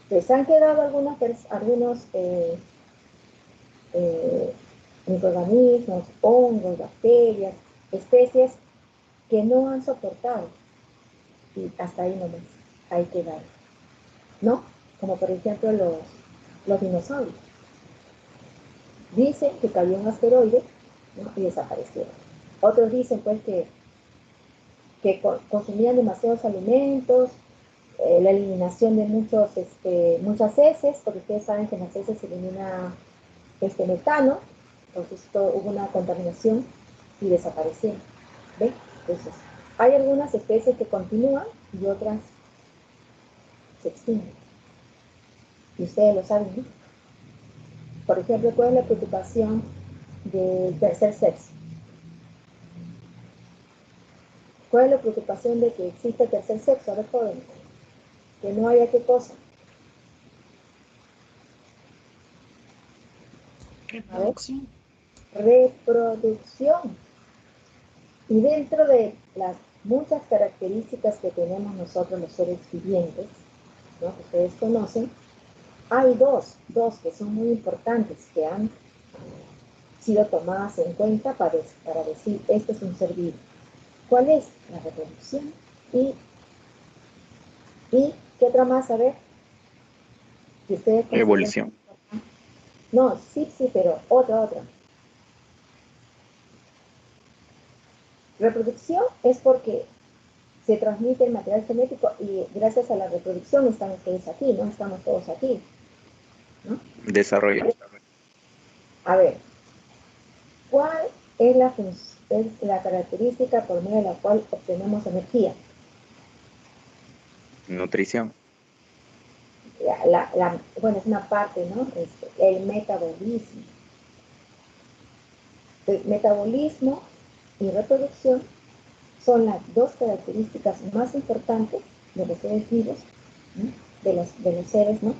Pues han quedado algunos microorganismos, hongos, bacterias, especies que no han soportado, y hasta ahí nomás, hay que dar, ¿no? Como por ejemplo los dinosaurios. Dicen que cayó un asteroide, ¿no?, y desaparecieron. Otros dicen pues que consumían demasiados alimentos, la eliminación de muchas heces, porque ustedes saben que en las heces se elimina metano, entonces hubo una contaminación y desaparecieron. ¿Ven? Entonces, hay algunas especies que continúan y otras se extinguen. Y ustedes lo saben, ¿no? Por ejemplo, ¿cuál es la preocupación del tercer sexo? ¿Cuál es la preocupación de que existe el tercer sexo? A ver, jóvenes, que no haya qué cosa. Reproducción. Reproducción. Y dentro de las muchas características que tenemos nosotros los seres vivientes, ¿no?, que ustedes conocen, hay dos que son muy importantes, que han sido tomadas en cuenta para decir, este es un ser vivo. ¿Cuál es? La reproducción. ¿Y qué otra más? A ver. ¿Y ustedes Evolución. No, sí, pero otra. Reproducción es porque se transmite el material genético y gracias a la reproducción están ustedes aquí, ¿no? Estamos todos aquí, ¿no? Desarrollo. A ver, ¿cuál es la característica por medio de la cual obtenemos energía? Nutrición. Bueno, es una parte, ¿no? El metabolismo. El metabolismo y reproducción son las dos características más importantes de los seres vivos, ¿no?, de los seres, ¿no?,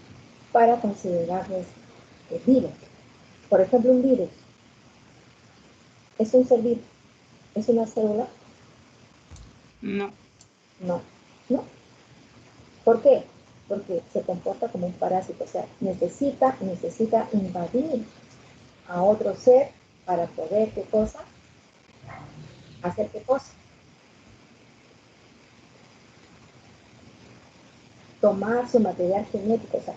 para considerarlos vivos. Por ejemplo, un virus es un ser vivo, es una célula. No. No. ¿Por qué? Porque se comporta como un parásito, o sea, necesita invadir a otro ser para poder, ¿qué cosa? Hacer qué cosa. Tomar su material genético, o sea,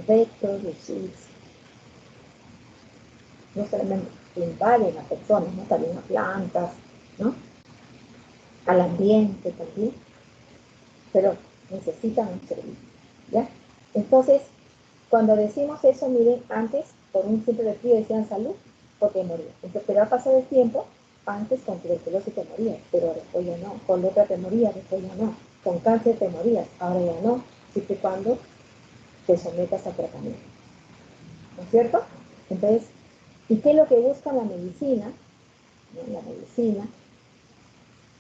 reproducirse. No solamente invaden a personas, ¿no?, también a plantas, ¿no?, al ambiente también, pero necesitan un servicio, ¿ya? Entonces, cuando decimos eso, miren, antes, por un simple resfrío decían salud, porque moría. Entonces, pero ha pasado el tiempo antes con tuberculosis te morías, pero después ya no. Con lepra te morías, después ya no. Con cáncer te morías, ahora ya no, siempre y cuando te sometas a tratamiento. ¿No es cierto? Entonces, ¿y qué es lo que busca la medicina? ¿No? La medicina.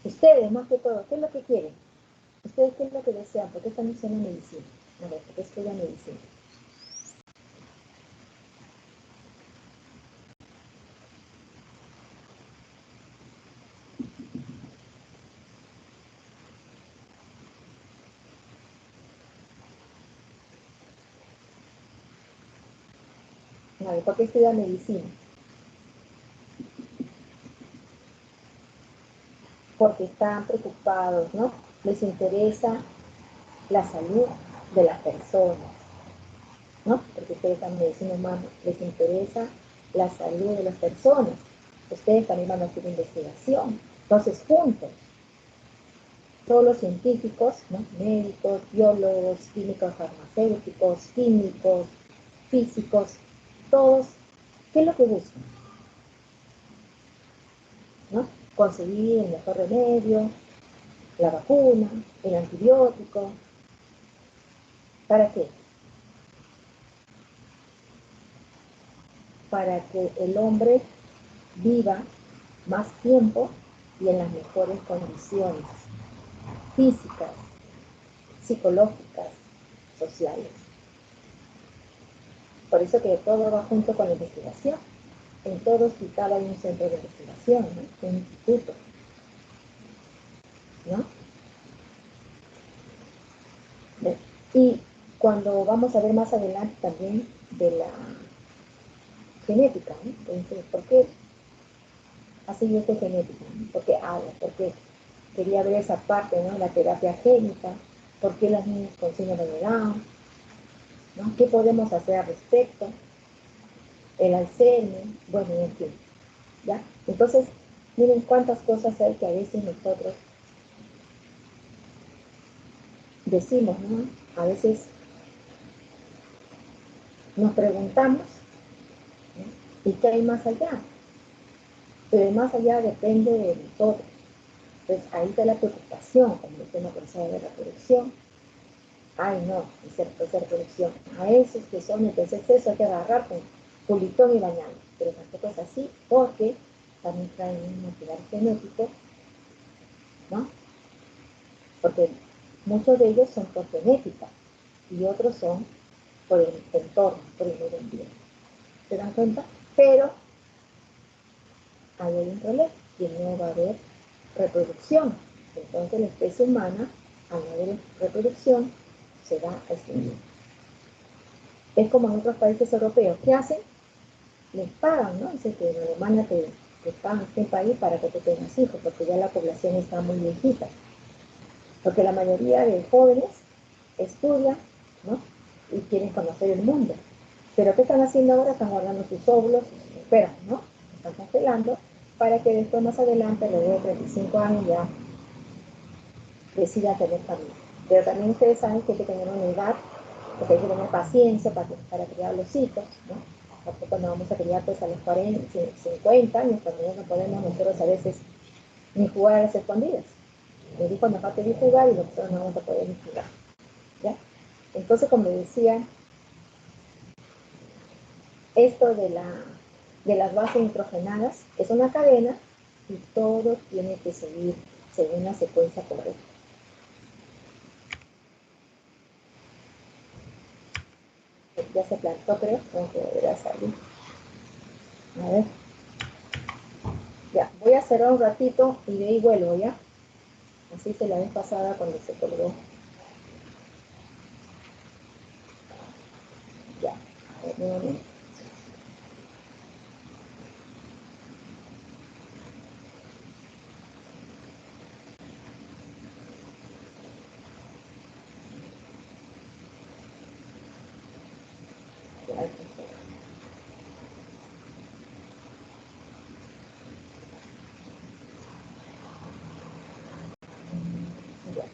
Ustedes, más que todo, ¿qué es lo que quieren? ¿Ustedes qué es lo que desean? ¿Por qué están estudiando medicina? A ver, ¿por qué estudian medicina? A ver, ¿por qué estudian medicina? Porque están preocupados, ¿no? Les interesa la salud de las personas, ¿no? Porque ustedes están en medicina humana, les interesa la salud de las personas. Ustedes también van a hacer investigación. Entonces, juntos, todos los científicos, ¿no? Médicos, biólogos, químicos farmacéuticos, químicos, físicos, todos, ¿qué es lo que buscan? ¿No? Conseguir el mejor remedio, la vacuna, el antibiótico. ¿Para qué? Para que el hombre viva más tiempo y en las mejores condiciones físicas, psicológicas, sociales. Por eso que todo va junto con la investigación. En todo hospital hay un centro de investigación, ¿no? Un instituto, ¿no? Y cuando vamos a ver más adelante también de la genética, ¿no? Entonces, ¿por qué así yo estoy genética? ¿No? ¿Por qué hago? Porque quería ver esa parte, ¿no? La terapia génica, ¿por qué los niños con síndrome de Down? ¿No? ¿Qué podemos hacer al respecto? El Alzheimer, bueno, en fin, ¿ya? Entonces, miren cuántas cosas hay que a veces nosotros decimos, ¿no? A veces nos preguntamos, ¿no? ¿Y qué hay más allá? Pero el más allá depende de nosotros. Entonces, ahí está la preocupación, como dice una persona de reproducción. Ay, no, esa reproducción. A esos que son, entonces eso hay que agarrar con pulitón y bañado. Pero tampoco es así, porque también traen un material genético, ¿no? Porque muchos de ellos son por genética y otros son por el entorno, por el medio ambiente. ¿Se dan cuenta? Pero ahí hay un problema, que no va a haber reproducción. Entonces la especie humana, al no haber reproducción, se va a extinguir. Es como en otros países europeos. ¿Qué hacen? Les pagan, ¿no? Dice que en Alemania te pagan este país para que tú tengas hijos, porque ya la población está muy viejita. Porque la mayoría de jóvenes estudian, ¿no? Y quieren conocer el mundo. Pero ¿qué están haciendo ahora? Están guardando sus óvulos, sus espermas, ¿no? Están congelando para que después, más adelante, luego de 35 años, ya decidan tener familia. Pero también ustedes saben que hay que tener una edad, porque hay que tener paciencia para criar los hijos, ¿no? Tampoco nos vamos a criar pues a los 40, 50 años, cuando ya no podemos nosotros a veces ni jugar a las escondidas. Les dijo, nos va a pedir jugar y nosotros no vamos a poder ni jugar. ¿Ya? Entonces, como decía, esto de las bases nitrogenadas es una cadena y todo tiene que seguir según una secuencia correcta. Ya se plantó, creo, tengo que volver a salir. A ver. Ya, voy a cerrar un ratito y de ahí vuelvo, ¿ya? Así hice la vez pasada cuando se colgó. Ya, a ver, nuevamente. Ya, ahí está. Ya.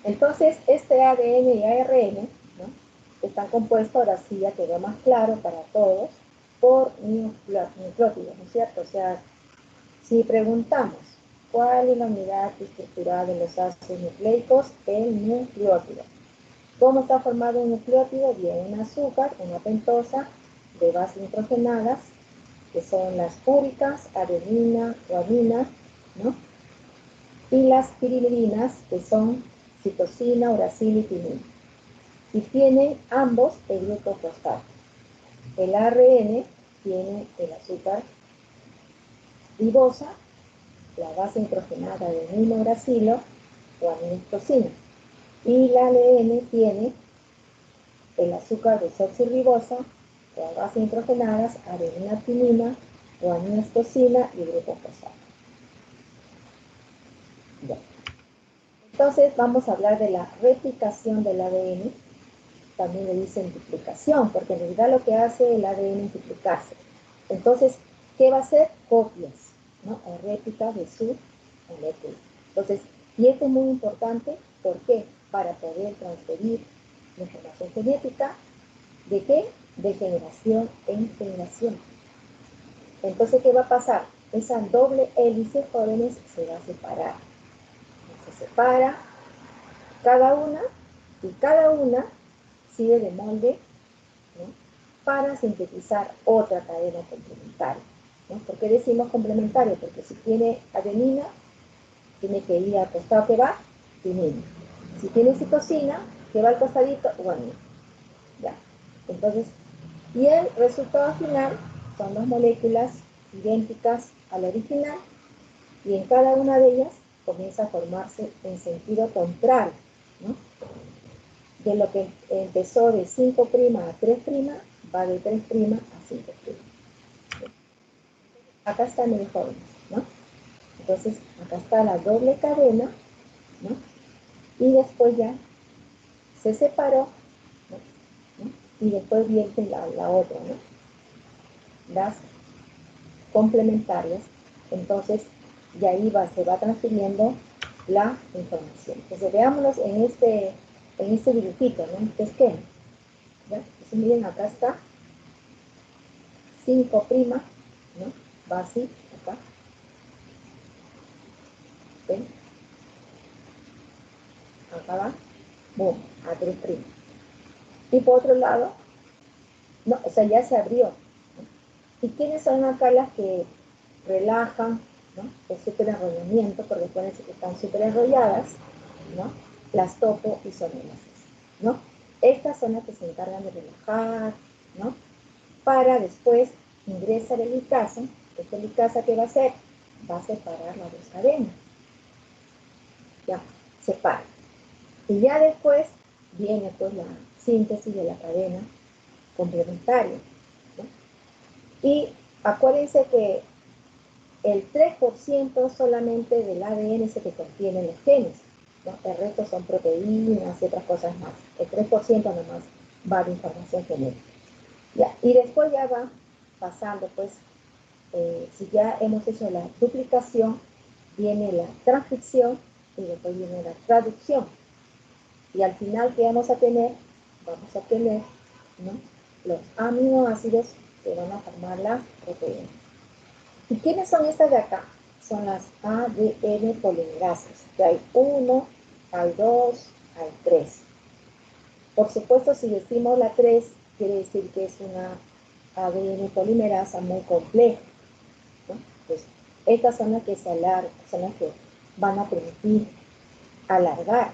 Entonces, este ADN y ARN, ¿no?, están compuestos, ahora sí ya quedó más claro para todos, por nucleótidos, ¿no es cierto? O sea, si preguntamos cuál es la unidad estructural de los ácidos nucleicos, el nucleótido. ¿Cómo está formado un nucleótido? Bien, un azúcar, una pentosa, de bases nitrogenadas, que son las úricas, adenina, guanina, ¿no?, y las pirimidines, que son citosina, uracil y timina. Y tienen ambos el grupo fosfato. El ARN tiene el azúcar ribosa, la base nitrogenada de aminouracilo o aminostosina. Y la ADN tiene el azúcar desoxirribosa, o bases nitrogenadas, adenina, timina o aminostosina y grupo fosfato. Bien. Entonces vamos a hablar de la replicación del ADN. También le dicen duplicación, porque en realidad lo que hace el ADN es duplicarse. Entonces, ¿qué va a hacer? Copias, ¿no?, o réplicas de su molécula. Entonces, y esto es muy importante, ¿por qué? Para poder transferir la información genética, ¿de qué? De generación en generación. Entonces, ¿qué va a pasar? Esa doble hélice, jóvenes, se va a separar. Se separa cada una, y cada una sirve de molde, ¿no?, para sintetizar otra cadena complementaria, ¿no? ¿Por qué decimos complementario? Porque si tiene adenina, tiene que ir al costado que va, timina. Si tiene citosina, que va al costadito, guanina. Ya. Entonces, y el resultado final son dos moléculas idénticas a la original, y en cada una de ellas comienza a formarse en sentido contrario, ¿no? De lo que empezó de 5' a 3', va de 3' a 5'. Acá está el jóvenes, ¿no? Entonces, acá está la doble cadena, ¿no? Y después ya se separó, ¿no?, y después viene la otra, ¿no?, las complementarias. Entonces, y ahí se va transfiriendo la información. Entonces, veámoslos en este dibujito, ¿no?, en este esquema. ¿Ya? Entonces, miren, acá está 5', ¿no?, va así, acá. ¿Ven? Acá va, boom, a 3'. Y por otro lado, no, o sea, ya se abrió, ¿no? ¿Y quiénes son acá las que relajan, ¿no?, el superenrollamiento? Porque acuérdense que están súper enrolladas, ¿no?, las topo y isomérases, ¿no? Estas son las que se encargan de relajar, ¿no?, para después ingresar el licasa. Este licasa, ¿qué va a hacer? Va a separar las dos cadenas. Ya, separa. Y ya después viene pues la síntesis de la cadena complementaria, ¿no? Y acuérdense que el 3% solamente del ADN es el que contiene los genes, ¿no? El resto son proteínas y otras cosas más. El 3% nomás va de información genética. Ya, y después ya va pasando, pues, si ya hemos hecho la duplicación, viene la transcripción y después viene la traducción. Y al final, ¿qué vamos a tener? Vamos a tener, ¿no?, los aminoácidos que van a formar la proteína. ¿Y quiénes son estas de acá? Son las ADN polimerasas, que hay 1, hay 2, hay 3. Por supuesto, si decimos la 3, quiere decir que es una ADN polimerasa muy compleja, ¿no? Pues estas son las que se alargan, son las que van a permitir alargar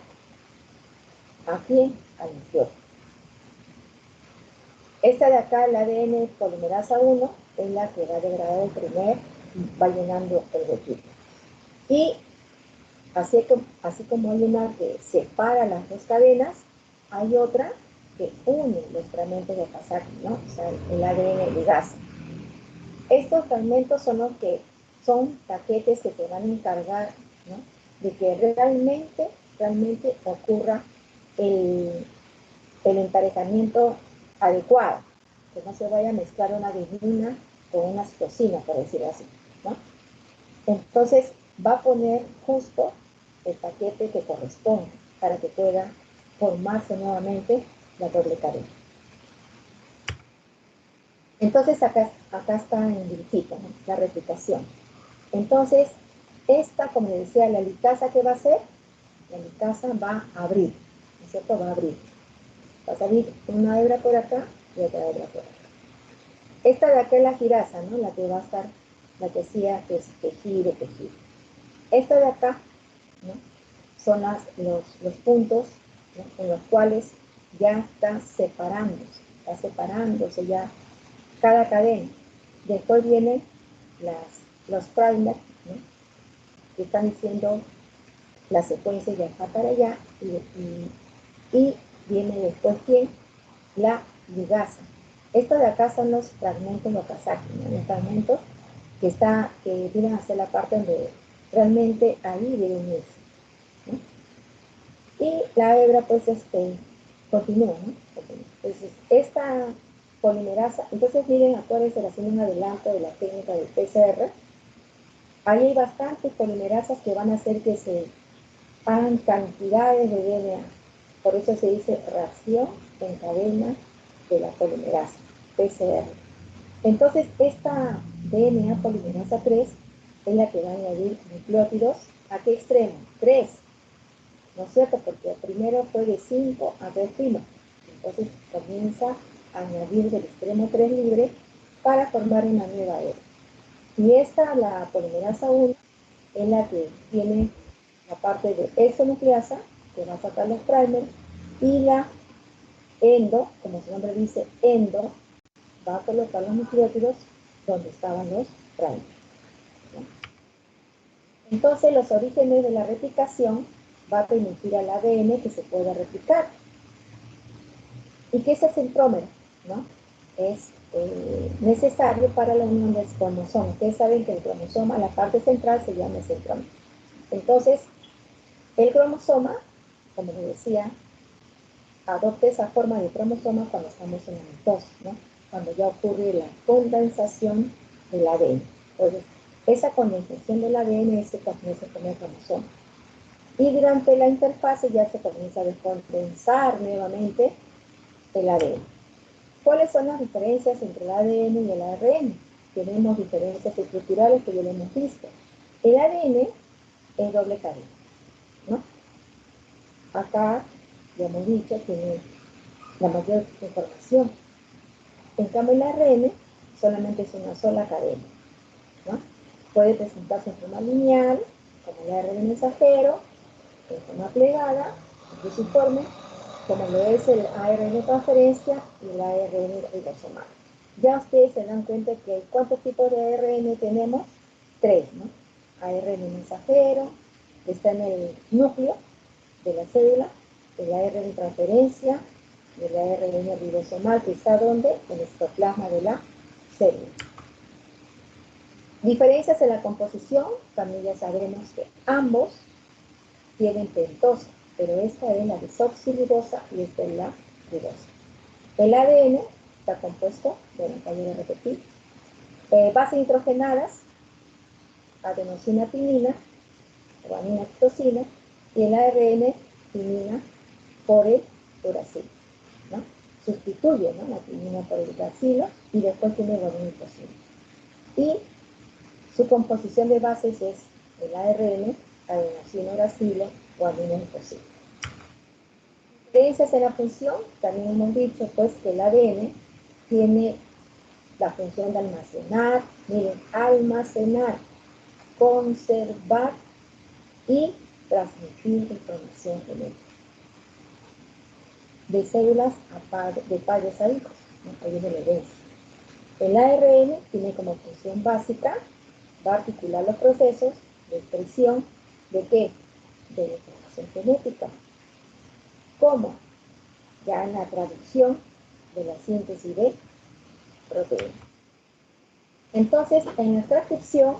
a quién, al nucleótido. Esta de acá, el ADN polimerasa 1, es la que va a degradar el primer y va llenando el huequito. Y así como hay una que separa las dos cadenas, hay otra que une los fragmentos de pasaje, ¿no? O sea, el ADN ligasa. Estos fragmentos son los que son paquetes que te van a encargar, ¿no?, de que realmente ocurra el emparejamiento adecuado, que no se vaya a mezclar una adenina con una citosina, por decirlo así, ¿no? Entonces, va a poner justo el paquete que corresponde para que pueda formarse nuevamente la doble cadena. Entonces acá está en dibujito, ¿no? La replicación. Entonces, esta, como les decía, la helicasa, ¿qué va a hacer? La helicasa va a abrir, ¿no es cierto? Va a abrir. Va a salir una hebra por acá y otra hebra por acá. Esta de acá es la girasa, ¿no? La que va a estar, la que hacía que gire, que gire. Esta de acá, ¿no? Son los puntos, ¿no? En los cuales ya está separándose ya cada cadena. Después vienen los primers, ¿no? Que están diciendo la secuencia ya está para allá y viene después ¿quién? La ligasa. Esto de acá son los fragmentos Okazaki, ¿no? Los fragmentos que vienen a ser la parte donde realmente ahí debe unirse, ¿no? Y la hebra pues continúa, ¿no? Entonces esta polimerasa, entonces miren, acuérdense, haciendo un adelanto de la técnica del PCR, ahí hay bastantes polimerasas que van a hacer que se hagan cantidades de DNA. Por eso se dice reacción en cadena de la polimerasa, PCR. Entonces, esta DNA polimerasa 3 es la que va a añadir nucleótidos. ¿A qué extremo? 3. ¿No es cierto? Porque primero fue de 5 a 3'. Entonces comienza a añadir del extremo 3 libre para formar una nueva hebra. Y esta, la polimerasa 1, es la que tiene la parte de exonucleasa, que va a sacar los primers, y la endo, como su nombre dice, endo, va a colocar los nucleótidos donde estaban los primers. Entonces, los orígenes de la replicación va a permitir al ADN que se pueda replicar. ¿Y qué es el centrómero? ¿No? Es necesario para la unión del cromosoma. Ustedes saben que el cromosoma, la parte central, se llama el centrómero. Entonces, el cromosoma, como les decía, adopta esa forma de cromosoma cuando estamos en la mitosis, ¿no? Cuando ya ocurre la condensación del ADN. Entonces, esa condensación del ADN se comienza con el cromosoma. Y durante la interfase ya se comienza a descondensar nuevamente el ADN. ¿Cuáles son las diferencias entre el ADN y el ARN? Tenemos diferencias estructurales que ya lo hemos visto. El ADN es doble cadena, ¿no? Acá, ya hemos dicho, tiene la mayor información. En cambio, el ARN solamente es una sola cadena, ¿no? Puede presentarse en forma lineal, como el ARN mensajero, en forma plegada, cruciforme, como lo es el ARN de transferencia y el ARN ribosomal. Ya ustedes se dan cuenta que hay cuántos tipos de ARN tenemos, 3, ¿no? ARN mensajero, que está en el núcleo de la célula, el ARN de transferencia y el ARN ribosomal, que está donde, en el citoplasma de la célula. Diferencias en la composición, también ya sabemos que ambos tienen pentosa, pero esta es la desoxirribosa y esta es la ribosa. El ADN está compuesto, bueno, acá voy a repetir, bases nitrogenadas, adenosina timina, guanina citosina, y el ARN timina por el uracilo, ¿no? Sustituye, ¿no? La timina por el uracilo y después tiene guanina citosina. Y su composición de bases es el ARN, adenosina uracilo, guanina citosina. Diferencias en la función, también hemos dicho pues que el ADN tiene la función de almacenar, miren, almacenar, conservar y transmitir información genética de células de padres a hijos, ¿no? Ahí viene la herencia. El ARN tiene como función básica, va a articular los procesos de expresión de ¿qué? De la información genética. ¿Cómo? Ya en la traducción de la síntesis de proteínas. Entonces, en la transcripción,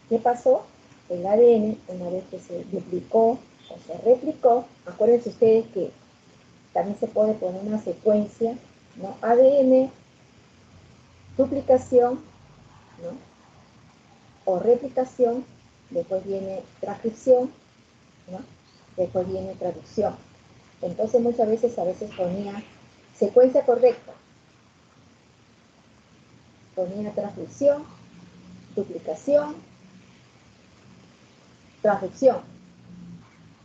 ¿qué pasó? El ADN, una vez que se duplicó o se replicó, acuérdense ustedes que también se puede poner una secuencia, ¿no? ADN, duplicación, ¿no? O replicación, después viene transcripción, ¿no? después viene traducción. Entonces muchas veces, ponía secuencia correcta, ponía transcripción, duplicación, transducción.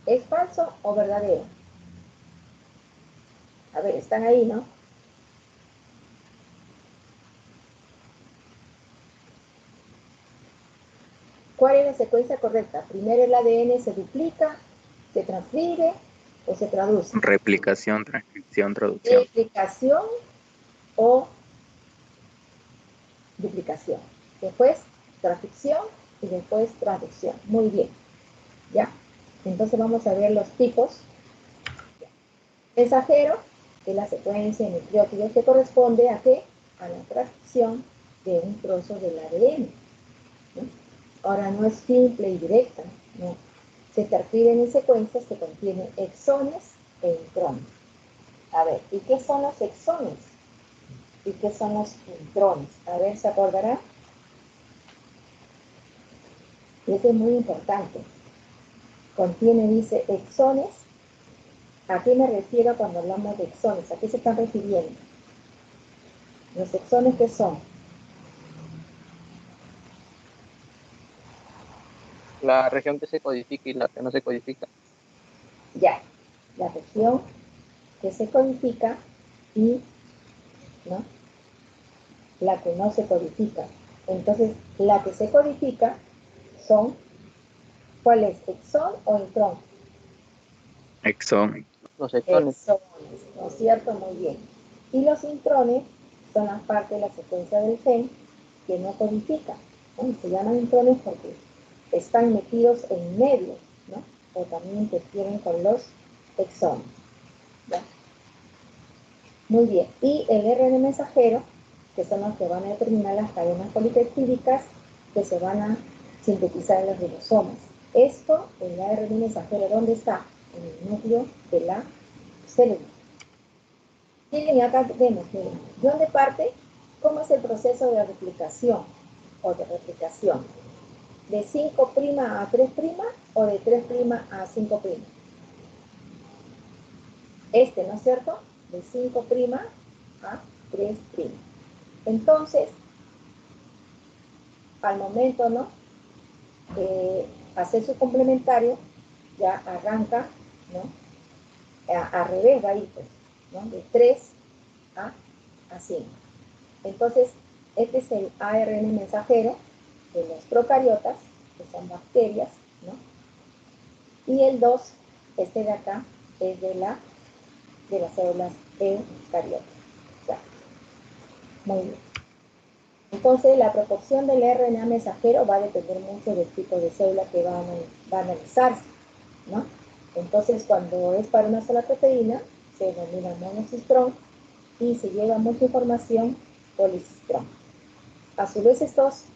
¿Es falso o verdadero? A ver, están ahí, ¿no? ¿Cuál es la secuencia correcta? Primero el ADN se duplica, se transcribe o se traduce. Replicación, transcripción, traducción. Replicación o duplicación. Después transcripción y después traducción. Muy bien. ¿Ya? Entonces vamos a ver los tipos. Mensajero, que es la secuencia de nucleótidos que corresponde a qué? A la transcripción de un trozo del ADN. ¿No? Ahora no es simple y directa, no. Se transcriben en secuencias que contienen exones e intrones. A ver, ¿y qué son los exones? ¿Y qué son los intrones? A ver, ¿se acordará? Y eso es muy importante. Contiene, dice, exones. ¿A qué me refiero cuando hablamos de exones? ¿A qué se están refiriendo? ¿Los exones qué son? La región que se codifica y la que no se codifica. Ya, la región que se codifica y, ¿no?, la que no se codifica. Entonces, la que se codifica son, ¿cuál es? ¿Exón o intrón? Exón. Los exones. Exones, ¿no es cierto? Muy bien. Y los intrones son las partes de la secuencia del gen que no codifican, ¿no? Se llaman intrones porque están metidos en medio, ¿no? O también interfieren con los exones, ¿ya? Muy bien. Y el RNA mensajero, que son los que van a determinar las cadenas polipeptídicas que se van a sintetizar en los ribosomas. Esto, el ARN mensajero, ¿dónde está? En el núcleo de la célula. Miren, acá vemos, miren, ¿de dónde parte? ¿Cómo es el proceso de replicación o de replicación? ¿De 5' a 3' o de 3' a 5'? ¿No es cierto? De 5' a 3'. Entonces, al momento, ¿no?, de hacer su complementario, ya arranca, ¿no?, al revés va a ir, pues, ¿no?, de 3 a 5. Entonces, este es el ARN mensajero de los procariotas, que son bacterias, ¿no? Y el 2, este de acá, es de las células eucariotas. Ya. Muy bien. Entonces, la proporción del RNA mensajero va a depender mucho del tipo de célula que va a analizarse, ¿no? Entonces, cuando es para una sola proteína, se denomina monocistrón y se lleva mucha información policistrón. A su vez,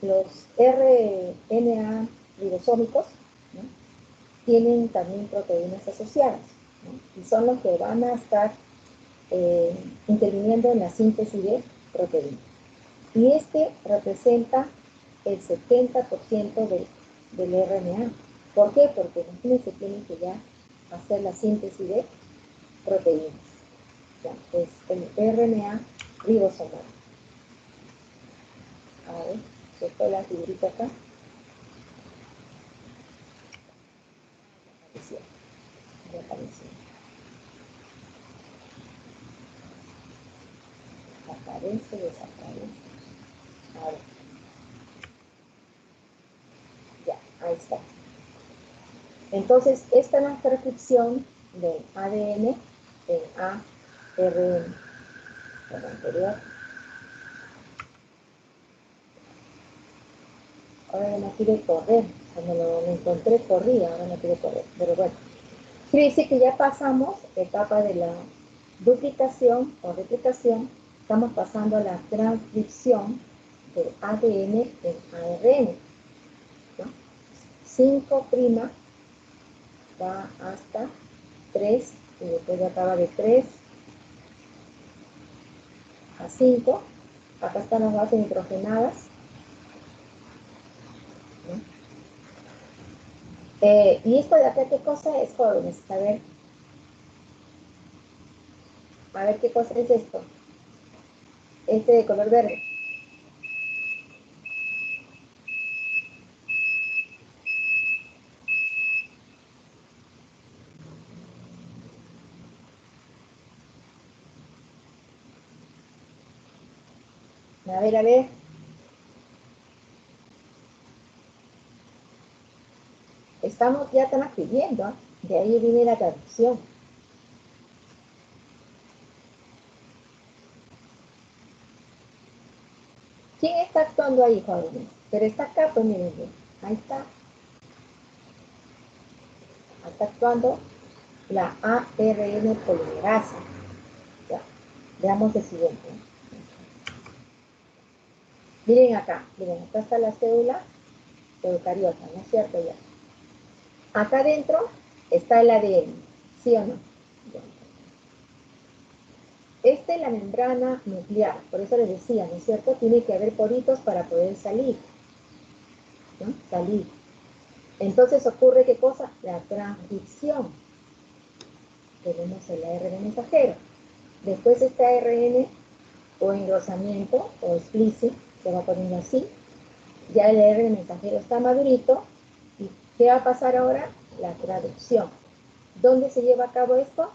los RNA ribosómicos, ¿no?, tienen también proteínas asociadas, ¿no?, y son los que van a estar interviniendo en la síntesis de proteínas. Y este representa el 70% del RNA. ¿Por qué? Porque imagínense, tienen que ya hacer la síntesis de proteínas. Ya, es el RNA ribosomal. A ver, se fue la figurita acá. Apareció. Ya apareció. Aparece, desaparece. A ver. Ya, ahí está. Entonces, esta es la transcripción del ADN en ARN. El anterior. Ahora ya no quiere correr. Cuando lo encontré corría, ahora no quiere correr. Pero bueno, quiere decir que ya pasamos la etapa de la duplicación o replicación. Estamos pasando a la transcripción del ADN en ARN, ¿no? 5' va hasta 3 y después ya acaba de 3 a 5. Acá están las bases nitrogenadas, ¿no? ¿Y esto de acá qué cosa es, jóvenes? A ver qué cosa es esto. Este de color verde. A ver, a ver. Estamos ya tan escribiendo, ¿eh? De ahí viene la traducción. ¿Quién está actuando ahí, jóvenes? Pero está acá, pues miren, ahí está. Está actuando la ARN polimerasa. Ya, veamos el siguiente. Miren acá está la célula eucariota, ¿no es cierto? Ya. Acá adentro está el ADN, ¿sí o no? Ya. Esta es la membrana nuclear, por eso les decía, ¿no es cierto? Tiene que haber poritos para poder salir, ¿no? Salir. Entonces ocurre, ¿qué cosa? La transcripción. Tenemos el ARN mensajero. Después este ARN o engrosamiento o splicing, se va poniendo así. Ya el ARN mensajero está madurito. ¿Y qué va a pasar ahora? La traducción. ¿Dónde se lleva a cabo esto?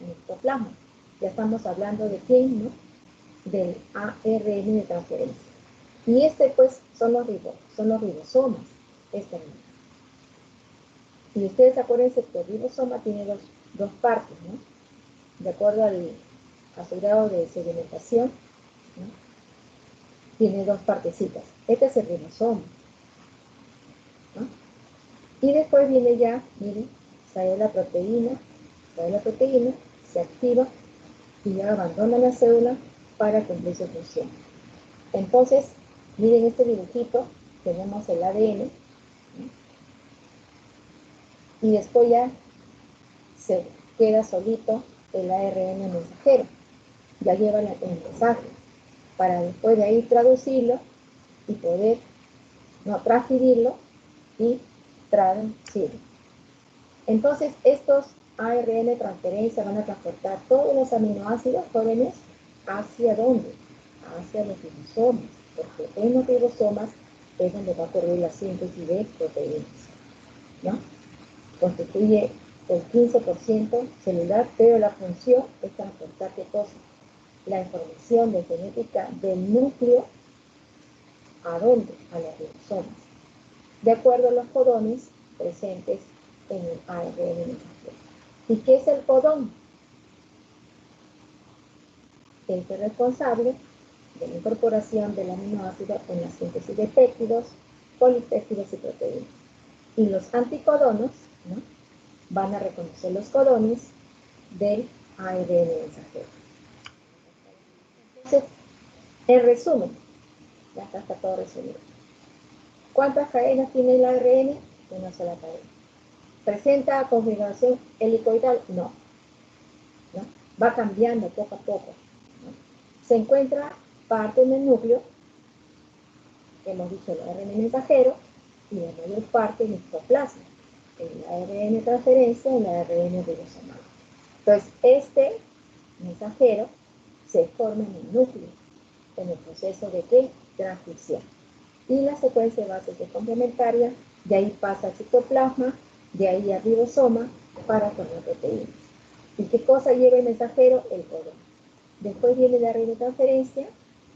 En el citoplasma. Ya estamos hablando de quién, ¿no? Del ARN de transferencia. Y este, pues, son los ribosomas. Este mismo. Y ustedes acuérdense que el ribosoma tiene dos partes, ¿no? De acuerdo a su grado de sedimentación, ¿no? Tiene dos partecitas. Este es el ribosoma, ¿no? Y después viene ya, miren, sale la proteína, se activa y ya abandona la célula para cumplir su función. Entonces, miren este dibujito, tenemos el ADN, ¿no? Y después ya se queda solito el ARN mensajero, ya lleva el mensaje, para después de ahí traducirlo y poder, no, transcribirlo y traducirlo. Entonces, estos ARN transferencia van a transportar todos los aminoácidos jóvenes hacia dónde? Hacia los ribosomas, porque en los ribosomas es donde va a ocurrir la síntesis de proteínas, ¿no? Constituye el 15% celular, pero la función es transportar ¿qué cosa? La información de genética del núcleo ¿a dónde? A los ribosomas, de acuerdo a los codones presentes en el ARN mensajero. ¿Y qué es el codón? Es el responsable de la incorporación del aminoácido en la síntesis de péptidos, polipéptidos y proteínas. Y los anticodonos, ¿no? Van a reconocer los codones del ARN mensajero. Entonces, en resumen, ya está todo resumido. ¿Cuántas cadenas tiene el ARN? Una sola cadena. ¿Presenta configuración helicoidal? No. ¿No? Va cambiando poco a poco, ¿no? Se encuentra parte en el núcleo, que hemos dicho el ARN mensajero, y la mayor parte en el citoplasma, el ARN de transferencia y el ARN ribosomal. Entonces, este mensajero se forma en el núcleo, en el proceso de ¿qué? Transcripción. Y la secuencia de bases es complementaria, de ahí pasa al citoplasma, de ahí al ribosoma para formar proteínas. ¿Y qué cosa lleva el mensajero? El codón. Después viene la red de transferencia,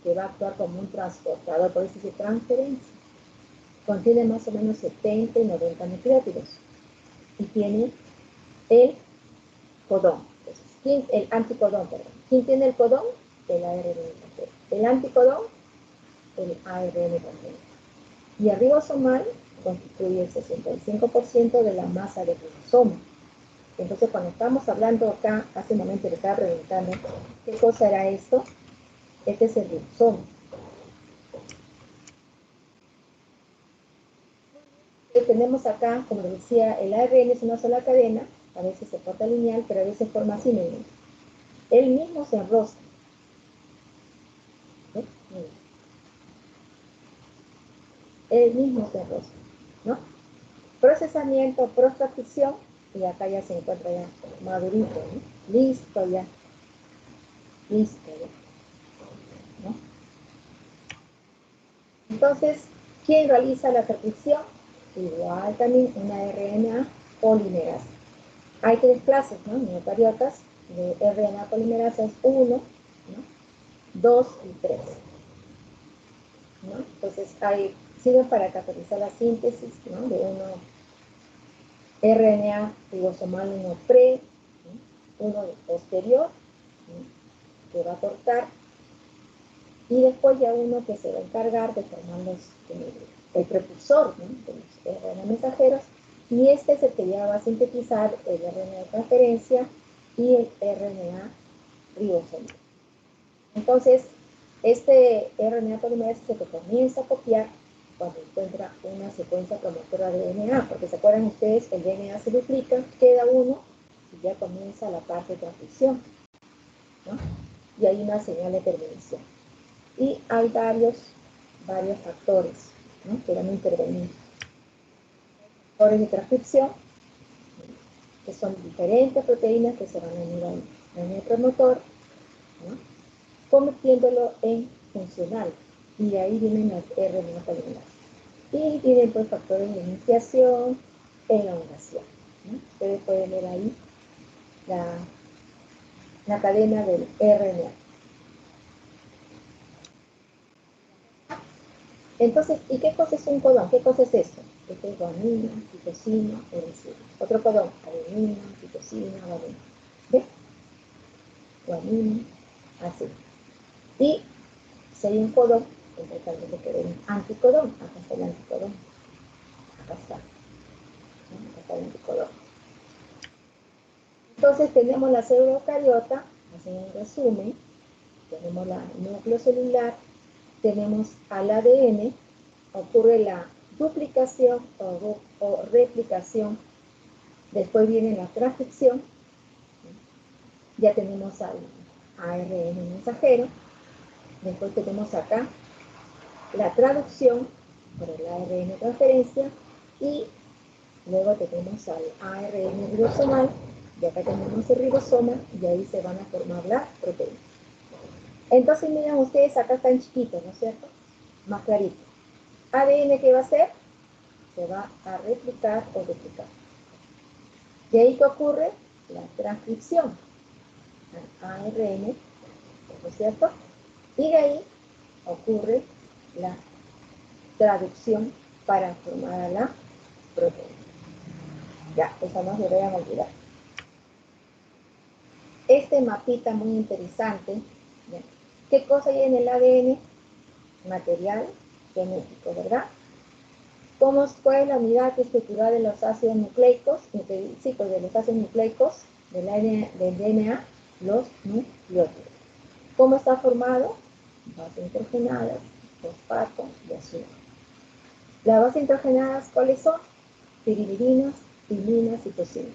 que va a actuar como un transportador, por eso dice transferencia. Contiene más o menos 70 y 90 nucleótidos. Y tiene el codón. El anticodón, perdón. ¿Quién tiene el codón? El ARN mensajero. El anticodón, el ARN mensajero. Y el ribosomal constituye el 65% de la masa del ribosoma. Entonces, cuando estamos hablando acá, hace un momento le estaba preguntando qué cosa era esto. Este es el ribosoma. Tenemos acá, como les decía, el ARN es una sola cadena, a veces se porta lineal, pero a veces forma así, miren. Él mismo se enrosca. ¿Ven? Él mismo se enrosca, ¿no? procesamiento, transcripción, y acá ya se encuentra ya madurito, ¿no? Listo ya. Listo ya. ¿No? Entonces, ¿quién realiza la transcripción? Igual también una RNA polimerasa. Hay 3 clases, ¿no? Neocariotas de RNA polimerasa es 1, ¿no? 2 y 3. ¿No? Entonces, sirven para catalizar la síntesis, ¿no? De uno RNA ribosomal, uno pre, ¿no? Uno posterior, ¿no? Que va a aportar, y después ya uno que se va a encargar de formar el precursor, ¿no? De los RNA mensajeros, y este es el que ya va a sintetizar el RNA de transferencia y el RNA ribosomal. Entonces, este RNA polimerasa es el que comienza a copiar cuando encuentra una secuencia promotora de DNA, porque se acuerdan ustedes, el DNA se duplica, queda uno y ya comienza la parte de transcripción, ¿no? Y hay una señal de terminación. Y hay varios factores, ¿no? Que van a intervenir. Factores de transcripción, que son diferentes proteínas que se van a unir al promotor, ¿no? Convirtiéndolo en funcional, y de ahí vienen las RNA polimerasa. Y vienen pues factores de iniciación, elongación, ¿no? Ustedes pueden ver ahí la cadena del RNA. Entonces, ¿y qué cosa es un codón? ¿Qué cosa es esto? Este es guanina, citosina, uracilo. Otro codón, adenina, citosina, guanina. ¿Ves? Guanina, así. Y si hay un codón, entonces también le queda un anticodón. Acá está el anticodón. Acá está. ¿No? Acá está el anticodón. Entonces tenemos la célula eucariota, así en resumen, tenemos el núcleo celular, tenemos al ADN, ocurre la duplicación o replicación, después viene la transcripción, ya tenemos al ARN mensajero, después tenemos acá la traducción por el ARN de transferencia, y luego tenemos al ARN ribosomal, y acá tenemos el ribosoma, y ahí se van a formar las proteínas. Entonces miren ustedes, acá están chiquitos, ¿no es cierto? Más clarito. ADN, ¿qué va a hacer? Se va a replicar o duplicar. De ahí que ocurre la transcripción al ARN, ¿no es cierto? Y de ahí ocurre la traducción para formar a la proteína. Ya, eso no se vayan a olvidar. Este mapita muy interesante. ¿Ya? ¿Qué cosa hay en el ADN? Material genético, ¿verdad? ¿Cuál es la unidad estructural de los ácidos nucleicos? Sí, pues de los ácidos nucleicos del DNA, los nucleótidos. ¿Cómo está formado? Bases nitrogenadas, fosfato y azúcar. Las bases nitrogenadas, ¿cuáles son? Piridininas, timinas, citosinas.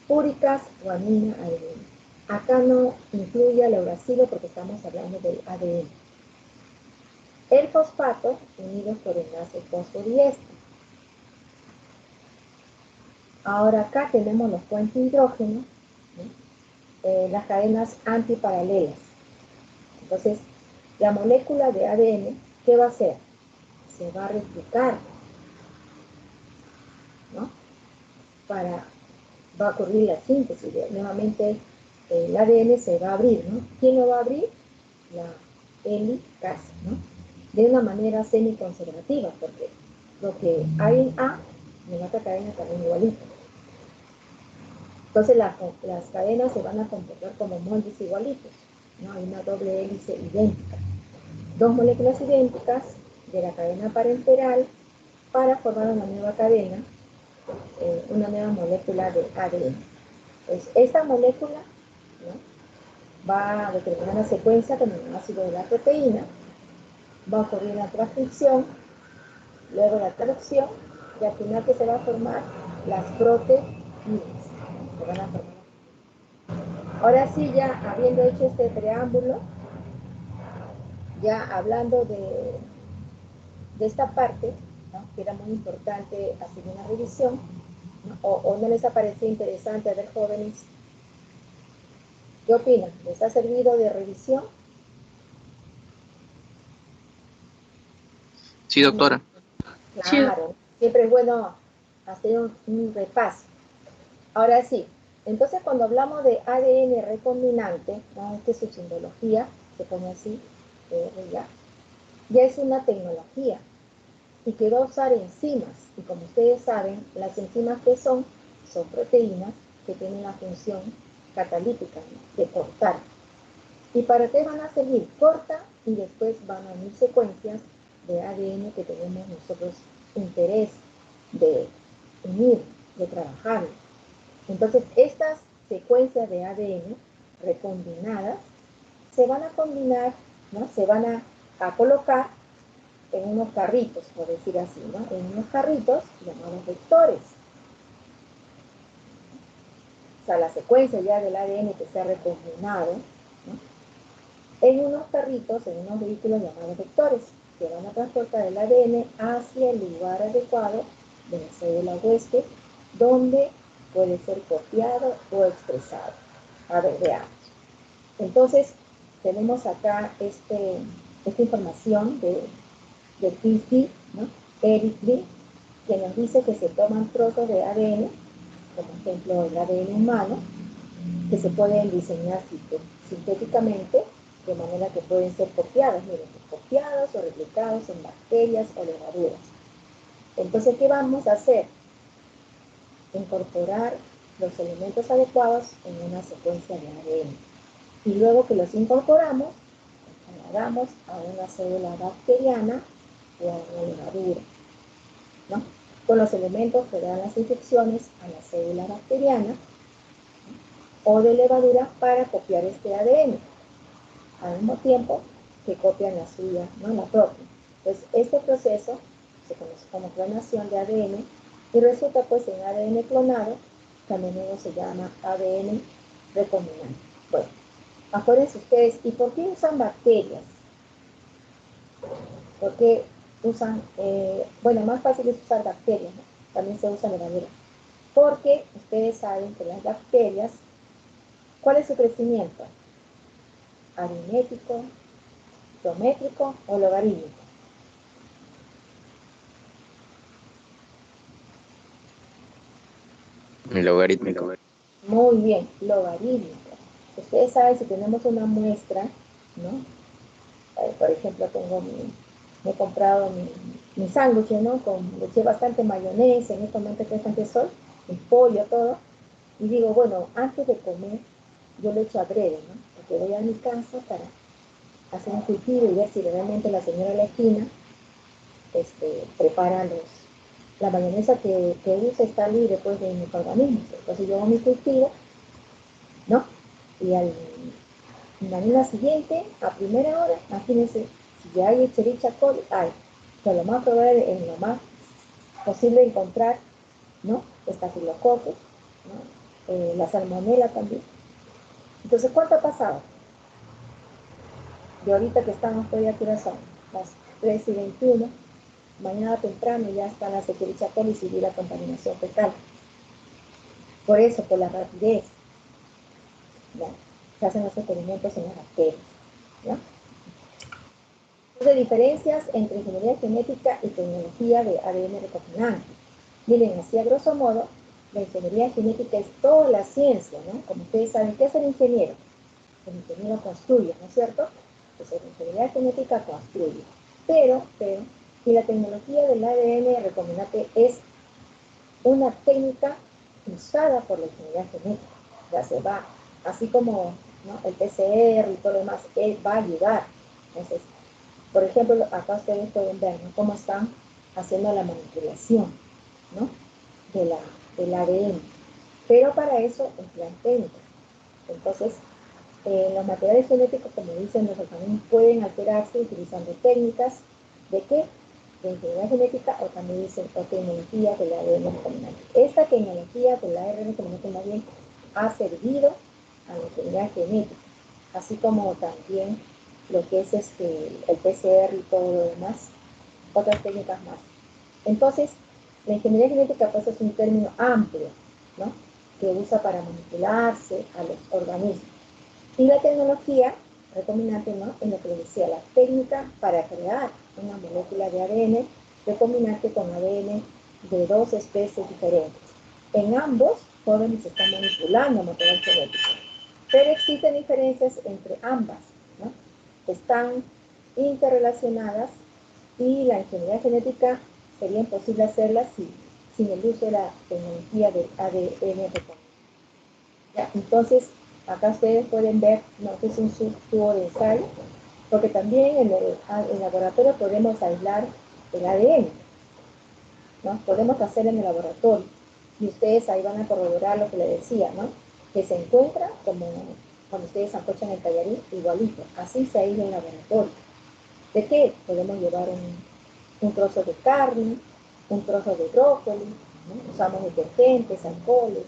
Úricas, guanina, adenina. Acá no incluye el uracilo porque estamos hablando del ADN. El fosfato, unidos por enlace fosfodiéster. Ahora acá tenemos los puentes hidrógenos, ¿no? Las cadenas antiparalelas. Entonces, la molécula de ADN, ¿qué va a hacer? Se va a replicar, ¿no? Va a ocurrir la síntesis. Nuevamente, el ADN se va a abrir, ¿no? ¿Quién lo va a abrir? La helicasa, ¿no? De una manera semiconservativa, porque lo que hay en A, en la otra cadena también igualito. Entonces las cadenas se van a comportar como moldes igualitos, ¿no? Hay una doble hélice idéntica. Dos moléculas idénticas de la cadena parenteral para formar una nueva cadena, una nueva molécula de ADN. Entonces, esta molécula, ¿no? Va a determinar la secuencia con el ácido de la proteína, va a ocurrir la transcripción, luego la traducción, y al final que se va a formar las proteínas. Se van a formar. Ahora sí, ya habiendo hecho este preámbulo, ya hablando de esta parte, ¿no? Que era muy importante hacer una revisión, ¿no? O no les ha parecido interesante. A ver, jóvenes, ¿qué opinan? ¿Les ha servido de revisión? Sí, doctora. Claro, siempre es bueno hacer un repaso. Ahora sí, entonces cuando hablamos de ADN recombinante, ¿no? Esta es su simbología, se pone así, ya es una tecnología y que va a usar enzimas. Y como ustedes saben, las enzimas que son proteínas que tienen la función catalítica, ¿no? De cortar. ¿Y para qué van a servir? Corta y después van a unir secuencias de ADN que tenemos nosotros interés de unir, de trabajar. Entonces, estas secuencias de ADN recombinadas se van a combinar, ¿no? Se van a colocar en unos carritos, por decir así, ¿no? En unos carritos llamados vectores. O sea, la secuencia ya del ADN que se ha recombinado, ¿no? En unos carritos, en unos vehículos llamados vectores, que van a transportar el ADN hacia el lugar adecuado de la célula huésped, donde puede ser copiado o expresado. A ver, veamos. Entonces, tenemos acá esta información de Chris Lee, ¿no? Eric Lee, que nos dice que se toman trozos de ADN, como ejemplo el ADN humano, que se pueden diseñar sintéticamente, de manera que pueden ser copiados, miren, copiados o replicados en bacterias o levaduras. Entonces, ¿qué vamos a hacer? Incorporar los elementos adecuados en una secuencia de ADN. Y luego que los incorporamos, trasladamos a una célula bacteriana o a una levadura, ¿no? Con los elementos que dan las infecciones a la célula bacteriana, ¿no? O de levadura para copiar este ADN, al mismo tiempo que copian la suya, ¿no? La propia. Entonces, este proceso se conoce como clonación de ADN y resulta pues en ADN clonado, que a menudo se llama ADN recombinante. Bueno, acuérdense ustedes, ¿y por qué usan bacterias? ¿Por qué usan, bueno, más fácil es usar bacterias, ¿no? También se usa levadura. Porque ustedes saben que las bacterias, ¿cuál es su crecimiento? ¿Aritmético, geométrico o logarítmico? Logarítmico. Muy bien, logarítmico. Ustedes saben, si tenemos una muestra, ¿no? Por ejemplo, me he comprado mi sándwich, ¿no? Le eché bastante mayonesa, en este momento que es antesol, el pollo, todo. Y digo, bueno, antes de comer, yo lo echo a breve, ¿no? Porque voy a mi casa para hacer un cultivo y ver si realmente la señora de la esquina prepara la mayonesa que usa está libre pues de microorganismos. Entonces yo hago mi cultivo, ¿no? Y al mañana siguiente, a primera hora, imagínense, si ya hay Escherichia coli, hay, pero lo más probable es lo más posible encontrar, ¿no? Estafilococcus, ¿no? La salmonela también. Entonces, ¿cuánto ha pasado? De ahorita que estamos todavía aquí son las 3:21, mañana temprano ya están las Escherichia coli y la contaminación fecal. Por eso, por la rapidez, ¿no? Se hacen los experimentos en las bacterias, ¿no? De diferencias entre ingeniería genética y tecnología de ADN recombinante. Miren, así a grosso modo, la ingeniería genética es toda la ciencia, ¿no? Como ustedes saben, ¿qué es el ingeniero? El ingeniero construye, ¿no es cierto? Pues la ingeniería genética construye. Pero, y la tecnología del ADN recombinante es una técnica usada por la ingeniería genética. Ya se va, así como, ¿no? El PCR y todo lo demás, él va a ayudar. Entonces, por ejemplo, acá ustedes pueden ver, ¿no? Cómo están haciendo la manipulación, ¿no? del ADN. Pero para eso emplean técnicas. Entonces, los materiales genéticos, como dicen los organismos, pueden alterarse utilizando técnicas de qué? De ingeniería genética, o también dicen o tecnología del ADN recombinante. Esta tecnología del ADN recombinante más bien ha servido a la ingeniería genética, así como también lo que es el PCR y todo lo demás, otras técnicas más. Entonces, la ingeniería genética pues es un término amplio, ¿no? Que usa para manipularse a los organismos. Y la tecnología recombinante, ¿no? En lo que les decía, la técnica para crear una molécula de ADN recombinante con ADN de dos especies diferentes. En ambos jóvenes se está manipulando material genético, pero existen diferencias entre ambas, ¿no? Están interrelacionadas y la ingeniería genética sería imposible hacerla sin el uso de la tecnología del ADN recombinante. ¿Ya? Entonces, acá ustedes pueden ver, ¿no?, que es un tubo de ensayo, porque también en el laboratorio podemos aislar el ADN, ¿no? Podemos hacerlo en el laboratorio. Y ustedes ahí van a corroborar lo que les decía, ¿no? Que se encuentra como cuando ustedes ancochan el tallarín, igualito. Así se aísla en el laboratorio. ¿De qué? Podemos llevar un trozo de carne, un trozo de brócoli, ¿no? Usamos detergentes, alcoholes.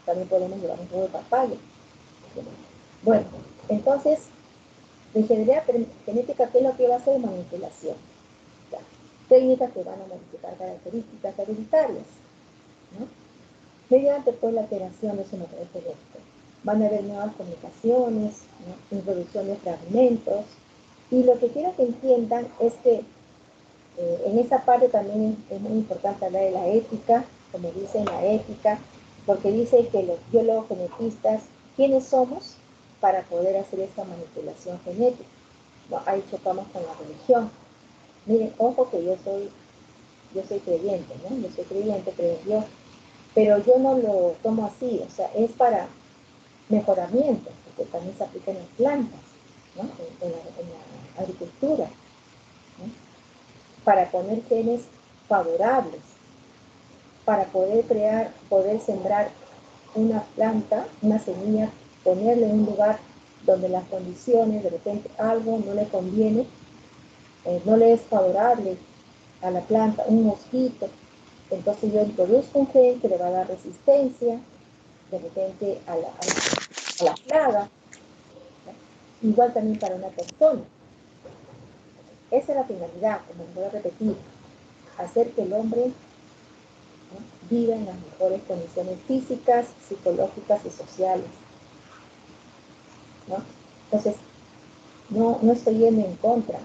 También podemos llevar un poco de papaya. Bueno, entonces, la ingeniería genética, ¿qué es lo que va a hacer? Manipulación. ¿Ya? Técnicas que van a modificar características hereditarias, ¿no? Mediante pues la alteración de su material genético. Van a haber nuevas comunicaciones, ¿no? Introducción de fragmentos. Y lo que quiero que entiendan es que en esta parte también es muy importante hablar de la ética, como dice en la ética, porque dice que los biólogos genetistas, ¿quiénes somos para poder hacer esta manipulación genética? No, ahí chocamos con la religión. Miren, ojo que yo soy creyente, ¿no? Yo soy creyente, creo en Dios, pero yo no lo tomo así, o sea, es para mejoramiento, porque también se aplica en las plantas, ¿no? En la agricultura, ¿no? Para poner genes favorables, para poder sembrar una planta, una semilla, ponerle en un lugar donde las condiciones, de repente algo no le conviene, no le es favorable a la planta, un mosquito, entonces yo introduzco un gen que le va a dar resistencia, de repente a la plaga, ¿no? Igual también para una persona. Esa es la finalidad, como voy a repetir, hacer que el hombre, ¿no?, viva en las mejores condiciones físicas, psicológicas y sociales, ¿no? Entonces, no estoy yendo en contra,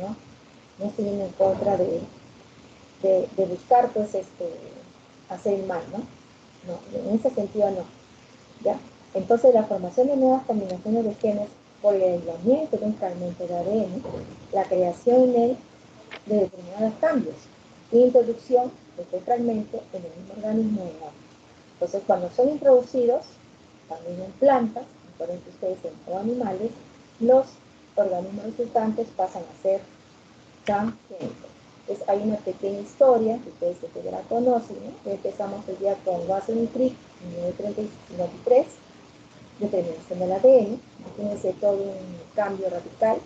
¿no? No estoy yendo en contra de buscar, pues, hacer el mal, ¿no? No, en ese sentido no, ¿ya? Entonces, la formación de nuevas combinaciones de genes por el aislamiento de un fragmento de ADN, la creación en él de determinados cambios y introducción de este fragmento en el mismo organismo humano. Entonces, cuando son introducidos, también en plantas, recuerden que ustedes en animales, los organismos resultantes pasan a ser transgénicos. Entonces, hay una pequeña historia, que ustedes ya la conocen, ¿no? Empezamos el día con Watson y Crick, en 1953, determinación del ADN, imagínense todo un cambio radical.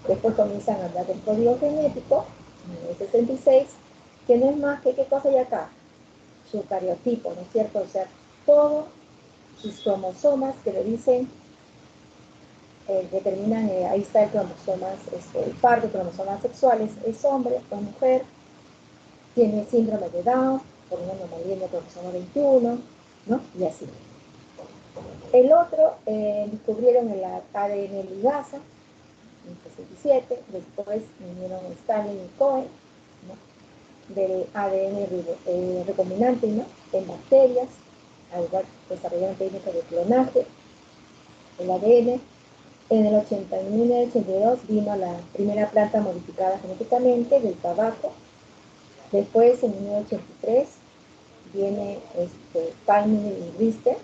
Después comienzan a hablar del código genético, en 1966, que no es más que qué cosa hay acá, su cariotipo, ¿no es cierto? O sea, todos sus cromosomas que le dicen, determinan, ahí está el cromosomas, el par de cromosomas sexuales, es hombre o mujer, tiene síndrome de Down, por una anomalía en el cromosoma 21, ¿no? Y así. El otro, descubrieron el ADN ligasa, en 67, después vinieron Stanley y Cohen, ¿no?, del ADN recombinante, ¿no?, en bacterias, al igual desarrollaron técnicas de clonaje, el ADN. En el 1982 vino la primera planta modificada genéticamente del tabaco. Después, en 1983, viene Feynman y Richter,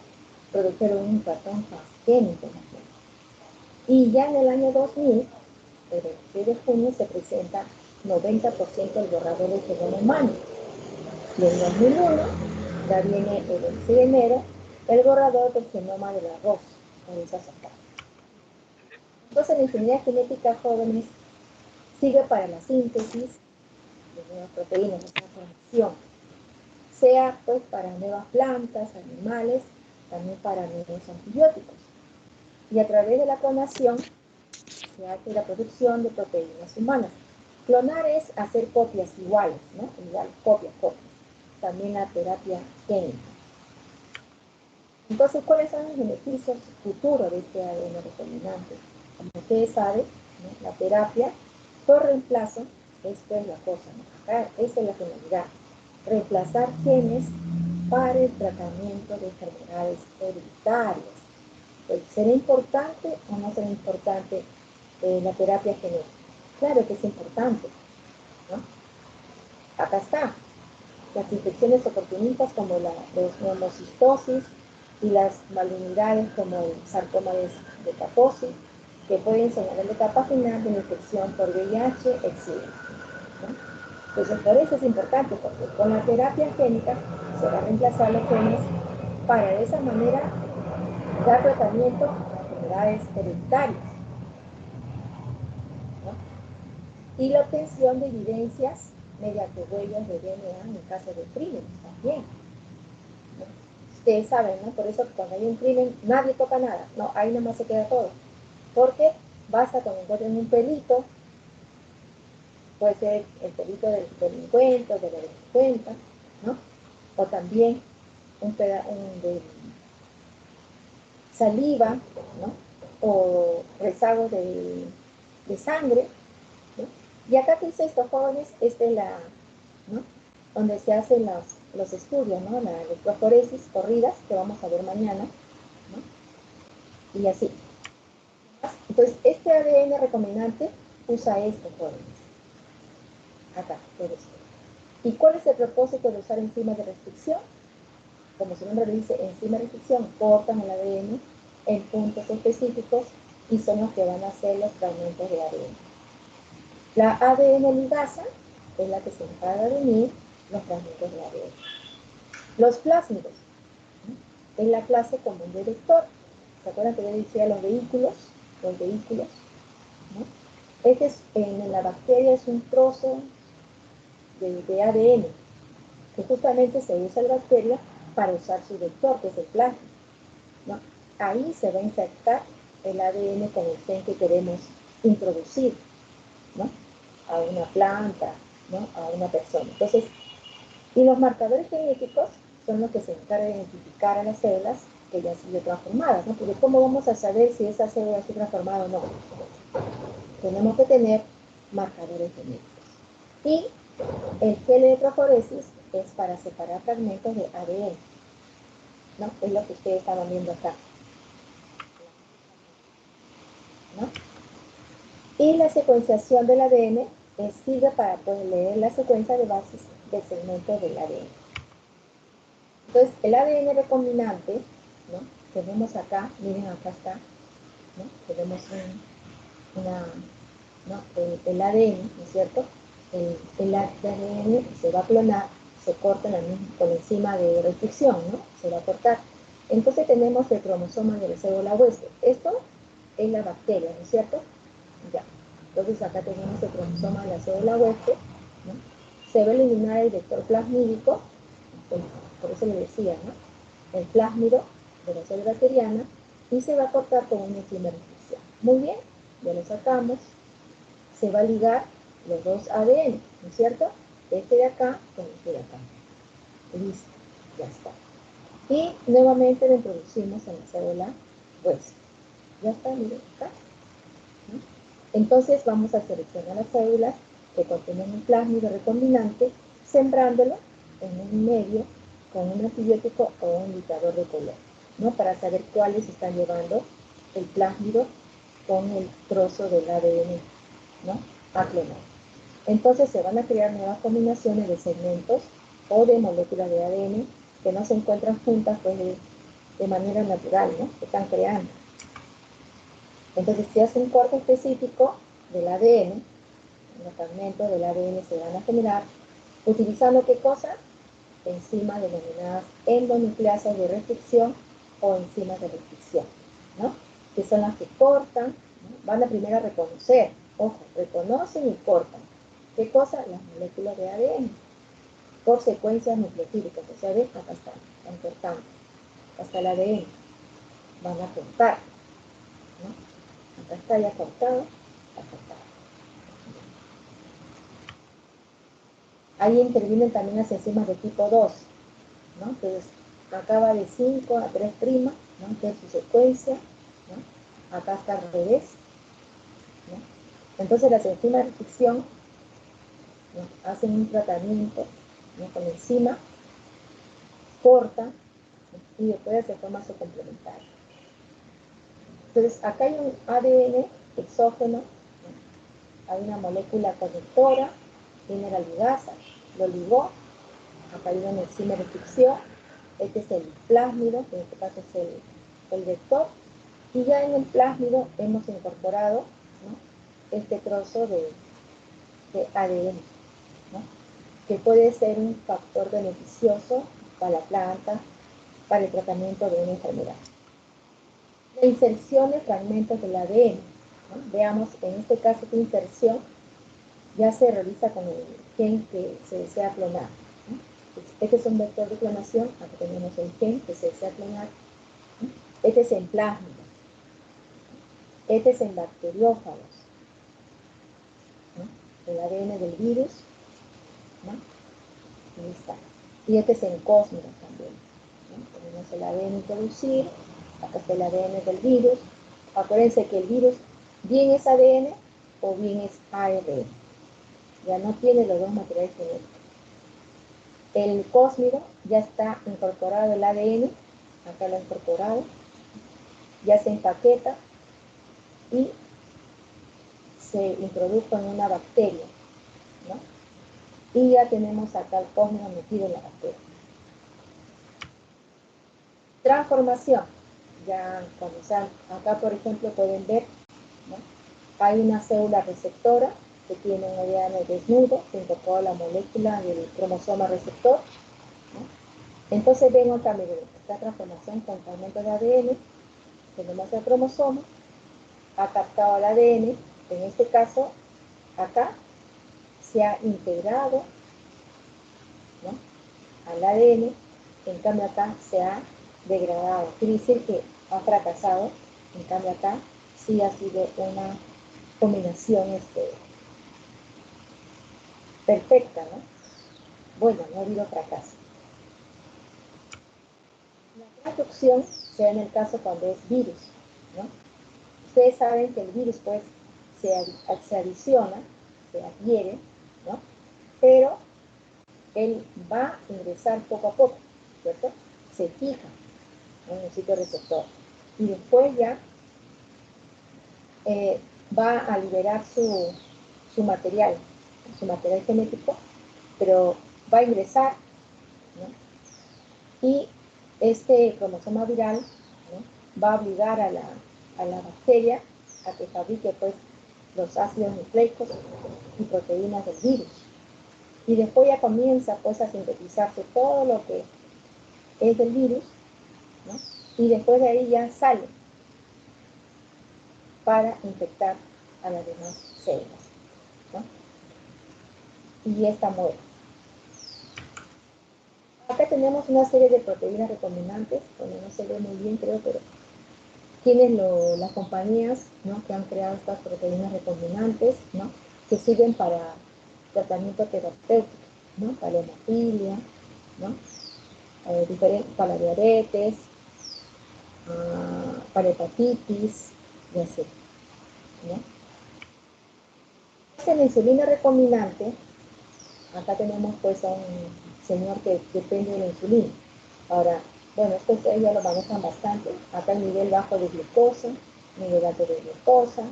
produjeron un ratón transgénico. Y ya en el año 2000, el 23 de junio, se presenta 90% del borrador del genoma humano. Y en 2001, ya viene el 11 de enero, el borrador del genoma del arroz, con esa sacada. Entonces, la ingeniería genética, jóvenes, sigue para la síntesis de nuevas proteínas, de nueva formación, sea pues para nuevas plantas, animales, también para nuevos antibióticos. Y a través de la clonación se hace la producción de proteínas humanas. Clonar es hacer copias iguales, ¿no? Igual, copias. También la terapia génica. Entonces, ¿cuáles son los beneficios futuros de este ADN recombinante? Como ustedes saben, ¿no? La terapia por reemplazo, esto es la cosa, ¿no? Acá, esa es la finalidad. Reemplazar genes para el tratamiento de enfermedades hereditarias. Pues, ¿será importante o no será importante la terapia genética? Claro que es importante, ¿no? Acá está. Las infecciones oportunistas como la neumocistosis y las malignidades como el sarcoma de Kaposi, que pueden señalar la etapa final de la infección por VIH, etc. ¿No? Entonces, por eso es importante, porque con la terapia génica se va a reemplazar los genes para de esa manera dar tratamiento a enfermedades hereditarias, ¿no? Y la obtención de evidencias mediante huellas de DNA en caso de crímenes también, ¿no? Ustedes saben, ¿no? Por eso cuando hay un crimen nadie toca nada, no, ahí nomás se queda todo, porque basta con encontrar un pelito, puede ser el pelito del delincuente o de la delincuenta, ¿no? O también un pedazo de saliva, ¿no? O rezago de sangre, ¿no? Y acá que dice estos jóvenes, esta es la, ¿no? Donde se hacen los estudios, ¿no? La electroforesis corridas, que vamos a ver mañana, ¿no? Y así. Entonces, este ADN recombinante usa estos jóvenes. Acá, todo esto. ¿Y cuál es el propósito de usar enzimas de restricción? Como su nombre lo dice, enzimas de restricción cortan el ADN en puntos específicos y son los que van a hacer los fragmentos de ADN. La ADN ligasa es la que se encarga de unir los fragmentos de ADN. Los plásmidos, ¿no? Es la clase común de vector. ¿Se acuerdan que yo decía los vehículos? Los vehículos, ¿no? Este es, en la bacteria es un trozo de ADN que justamente se usa en la bacteria para usar su vector, que es el plasma, ¿no? Ahí se va a infectar el ADN con el gen que queremos introducir, ¿no? A una planta, ¿no? A una persona. Entonces, y los marcadores genéticos son los que se encargan de identificar a las células que ya han sido transformadas, ¿no? Porque ¿cómo vamos a saber si esa célula ha sido transformada o no? Tenemos que tener marcadores genéticos. Y el gen de electroforesis es para separar fragmentos de ADN, ¿no? Es lo que ustedes estaban viendo acá, ¿no? Y la secuenciación del ADN sirve para poder leer la secuencia de bases del segmento del ADN. Entonces, el ADN recombinante, ¿no? Tenemos acá, miren, acá está, ¿no? Tenemos el ADN, ¿no es cierto? El ADN se va a clonar, se corta con la enzima de restricción, ¿no? Se va a cortar. Entonces tenemos el cromosoma de la célula huésped. Esto es la bacteria, ¿no es cierto? Ya. Entonces acá tenemos el cromosoma de la célula huésped, ¿no? Se va a eliminar el vector plasmídico, por eso le decía, ¿no? El plásmido de la célula bacteriana, y se va a cortar con una enzima de restricción. Muy bien, ya lo sacamos. Se va a ligar los dos ADN, ¿no es cierto? Este de acá con este de acá. Listo, ya está. Y nuevamente lo introducimos en la célula huésped. Ya está, miren acá, ¿no? Entonces vamos a seleccionar las células que contienen un plásmido recombinante, sembrándolo en un medio con un antibiótico o un indicador de color, ¿no? Para saber cuáles están llevando el plásmido con el trozo del ADN, ¿no? A clonar. Entonces se van a crear nuevas combinaciones de segmentos o de moléculas de ADN que no se encuentran juntas pues, de manera natural, ¿no? Se están creando. Entonces se hace un corte específico del ADN, los fragmentos del ADN se van a generar utilizando ¿qué cosa? Enzimas denominadas endonucleasas de restricción o enzimas de restricción, ¿no? Que son las que cortan, ¿no? Van a primero a reconocer, ojo, reconocen y cortan. ¿Qué cosa? Las moléculas de ADN por secuencias nucleotídicas. O sea, ven, acá están cortando. Acá está el ADN. Van a cortar, ¿no? Acá está ya cortado, acá está. Ahí intervienen también las enzimas de tipo 2, ¿no? Entonces, acá va de 5 a 3', ¿no? Que es su secuencia, ¿no? Acá está al revés, ¿no? Entonces, las enzimas de fricción, ¿no? Hacen un tratamiento, ¿no? Con la enzima, cortan, ¿no? Y después se forma su complementario. Entonces, acá hay un ADN exógeno, ¿no? Hay una molécula conectora, tiene la ligasa, lo ligó, acá hay una enzima de fricción, este es el plásmido, que en este caso es el vector, y ya en el plásmido hemos incorporado, ¿no? Este trozo de ADN, ¿no? Que puede ser un factor beneficioso para la planta, para el tratamiento de una enfermedad. La inserción de fragmentos del ADN, ¿no? Veamos, en este caso, esta inserción ya se realiza con el gen que se desea clonar, ¿no? Este es un vector de clonación, aquí tenemos el gen que se desea clonar, ¿no? Este es en plásmido, este es en bacteriófagos, ¿no? El ADN del virus, ¿no? Ahí está. Y este es en cósmidos también, ¿no? Tenemos el ADN introducir, acá está el ADN del virus. Acuérdense que el virus bien es ADN o bien es ARN. Ya no tiene los dos materiales genéticos. El cósmido ya está incorporado el ADN, acá lo he incorporado, ya se empaqueta y se introdujo en una bacteria, ¿no? Y ya tenemos acá el cósmido metido en la bacteria. Transformación. Ya cuando acá, por ejemplo, pueden ver, ¿no? Hay una célula receptora que tiene un ADN desnudo, se incorpora la molécula del cromosoma receptor, ¿no? Entonces ven otra medida, esta transformación con fragmentos de ADN, tenemos el cromosoma, ha captado el ADN, en este caso, acá, se ha integrado, ¿no? Al ADN, en cambio acá se ha degradado, quiere decir que ha fracasado, en cambio acá sí ha sido una combinación perfecta, ¿no? Bueno, no ha habido fracaso. La transducción se da en el caso cuando es virus, ¿no? Ustedes saben que el virus pues se adiciona, se adhiere, ¿no? Pero él va a ingresar poco a poco, ¿cierto? Se fija en el sitio receptor y después ya va a liberar su material genético, pero va a ingresar, ¿no? Y este cromosoma viral, ¿no? Va a obligar a la bacteria a que fabrique pues los ácidos nucleicos y proteínas del virus. Y después ya comienza pues a sintetizarse todo lo que es del virus, ¿no? Y después de ahí ya sale para infectar a las demás células, ¿no? Y esta muere. Acá tenemos una serie de proteínas recombinantes, bueno, no se ve muy bien creo, pero tienen las compañías, ¿no? Que han creado estas proteínas recombinantes, ¿no? Que sirven para tratamiento terapéutico, ¿no? Para la hemofilia, ¿no? Para diabetes, para hepatitis, y así, ¿no? En la insulina recombinante, acá tenemos pues a un señor que depende de la insulina. Ahora, bueno, esto ya lo manejan bastante. Acá el nivel bajo de glucosa, nivel alto de glucosa,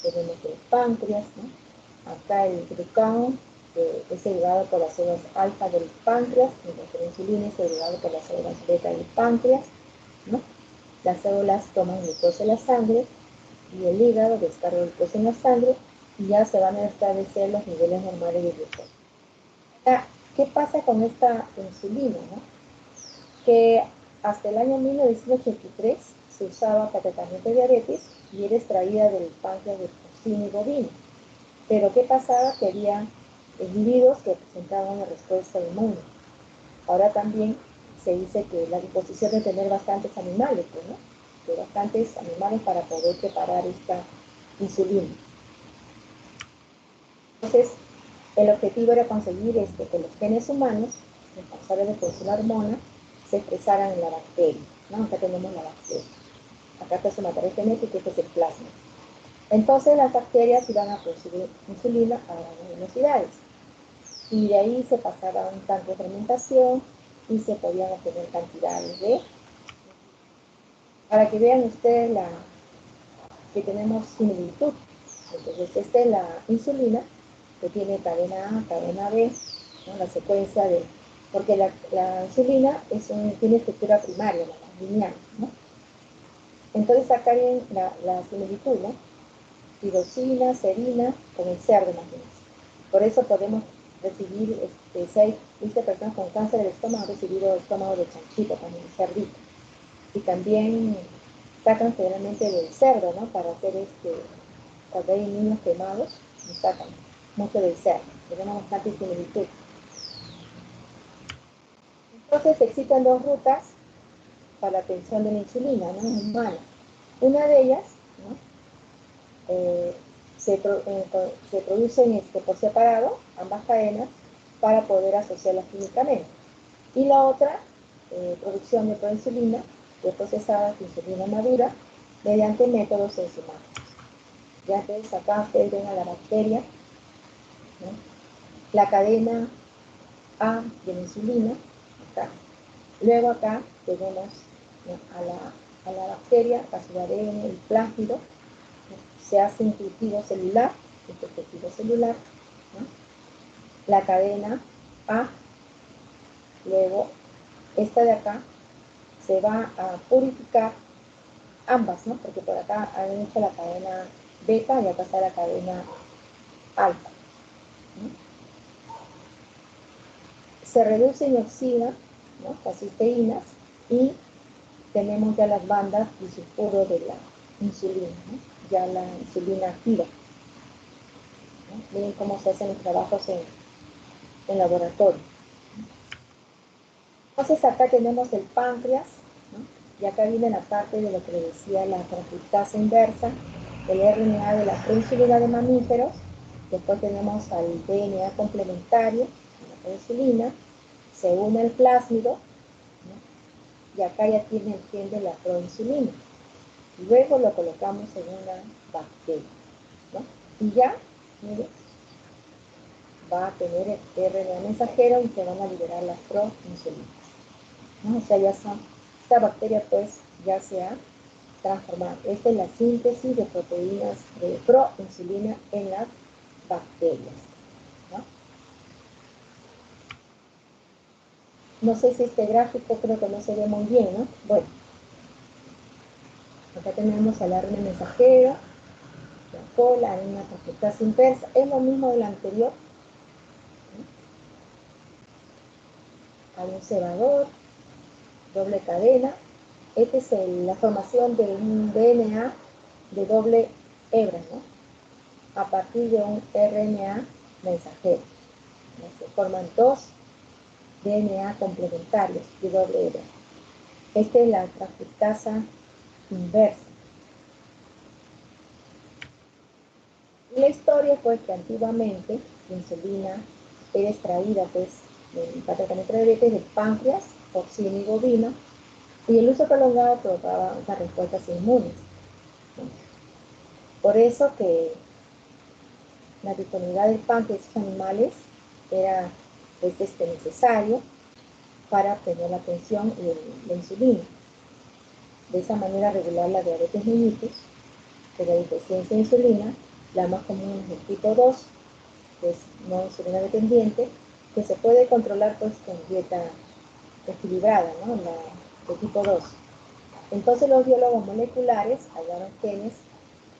tenemos el páncreas, ¿no? Acá el glucagón, que es segregado por las células alfa del páncreas, mientras que la insulina es segregado por las células beta del páncreas, ¿no? Las células toman glucosa en la sangre y el hígado descarga glucosa en la sangre y ya se van a establecer los niveles normales de glucosa. Ahora, ¿qué pasa con esta insulina, no? Que hasta el año 1983 se usaba para tratamiento de diabetes y era extraída del páncreas de porcino y bovino. Pero ¿qué pasaba? Que había individuos que presentaban una respuesta inmune. Ahora también se dice que la disposición de tener bastantes animales, ¿no? De bastantes animales para poder preparar esta insulina. Entonces, El objetivo era conseguir que los genes humanos, responsables de producir la hormona, se expresaran en la bacteria, ¿no? Acá tenemos la bacteria. Acá está su material genético y este es el plasma. Entonces las bacterias iban a producir insulina a grandes velocidades. Y de ahí se pasaba a un tanque de fermentación y se podían obtener cantidades de... Para que vean ustedes que tenemos similitud. Entonces esta es la insulina, que tiene cadena A, cadena B, ¿no? La secuencia de... Porque la insulina tiene estructura primaria, lineal, ¿no? Entonces acá viene la similitud, ¿no? Tirosina, serina, con el cerdo, imagínense. Por eso podemos recibir, si hay personas con cáncer del estómago, han recibido estómago de chanchito, también cerdito. Y también sacan generalmente del cerdo, ¿no? Para hacer cuando hay niños quemados, nos sacan mucho del cerdo. Tenemos bastante similitud. Entonces existen dos rutas para la obtención de la insulina, ¿no? Humana. Una de ellas, ¿no? Se producen por separado, ambas cadenas, para poder asociarlas químicamente. Y la otra, producción de proinsulina, de procesada insulina madura, mediante métodos enzimáticos. Ya entonces acá ustedes ven a la bacteria, ¿no? La cadena A de la insulina, acá. Luego acá tenemos, ¿no? a la bacteria, a su ADN, el plásmido, se hace un cultivo celular, este cultivo celular, ¿no? La cadena A, luego esta de acá, se va a purificar ambas, ¿no? Porque por acá han hecho la cadena beta y acá está la cadena alfa, ¿no? Se reduce y oxida, ¿no? Las cisteínas y tenemos ya las bandas y sulfuro de la insulina, ¿no? Ya la insulina activa, ¿no? Miren cómo se hacen los trabajos en laboratorio. Entonces acá tenemos el páncreas, ¿no? Y acá viene la parte de lo que le decía la transcriptasa inversa, el RNA de la proinsulina de mamíferos. Después tenemos al DNA complementario, la proinsulina, se une el plásmido, ¿no? Y acá ya tiene el gen de la proinsulina. Luego lo colocamos en una bacteria, ¿no? Y ya, miren, va a tener el RNA mensajero y se van a liberar las proinsulinas, ¿no? O sea, esta bacteria pues ya se ha transformado. Esta es la síntesis de proteínas de proinsulina en las bacterias, ¿no? No sé si este gráfico creo que no se ve muy bien, ¿no? Bueno, acá tenemos al RNA mensajero, la cola, una transcriptasa inversa, es lo mismo del anterior, ¿no? Hay un cebador, doble cadena. Esta es la formación de un DNA de doble hebra, ¿no? A partir de un RNA mensajero, ¿no? Se forman dos DNA complementarios de doble hebra. Esta es la transcriptasa inversa. Y la historia fue que antiguamente la insulina era extraída pues del tratamiento de diabetes del páncreas, porcino y bovino, y el uso prolongado provocaba las respuestas inmunes. Por eso que la disponibilidad del páncreas de estos animales era pues, necesario para obtener la tensión y la insulina. De esa manera regular la diabetes mellitus, que es la deficiencia de insulina, la más común es el tipo 2, que es no insulina dependiente, que se puede controlar pues con dieta equilibrada, ¿no? De tipo 2. Entonces los biólogos moleculares hallaron genes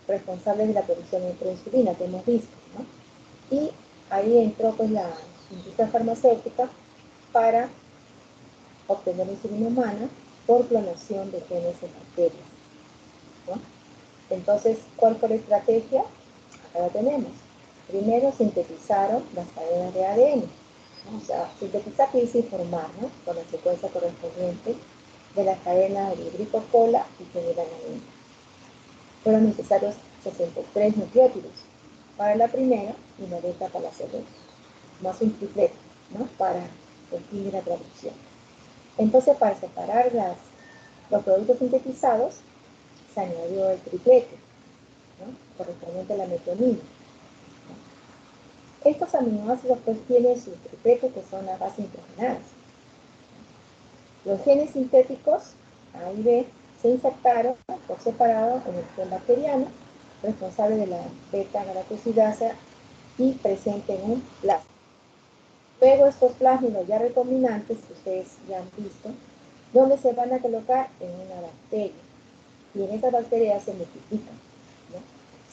responsables de la producción de proinsulina, que hemos visto, ¿no? Y ahí entró pues la industria farmacéutica para obtener insulina humana por clonación de genes en bacterias, ¿no? Entonces, ¿cuál fue la estrategia? Acá la tenemos. Primero sintetizaron las cadenas de ADN, ¿no? O sea, sintetizar quiere decir formar, ¿no? Con la secuencia correspondiente de las cadenas de glicocola y fenilalanina. Fueron necesarios 63 nucleótidos para la primera y 90 para la segunda. más un triplete, ¿no? Para el fin de la traducción. Entonces, para separar los productos sintetizados, se añadió el triplete, ¿no? Correspondiente a la metionina. Estos aminoácidos pues tienen sus tripletes, que son las bases nitrogenadas. Los genes sintéticos, A y B, se insertaron por separado en el gen bacteriano, responsable de la beta-galactosidasa y presente en un plasma. Luego estos plásmidos ya recombinantes, que ustedes ya han visto, ¿dónde se van a colocar? En una bacteria. Y en esa bacteria se multiplican, ¿no?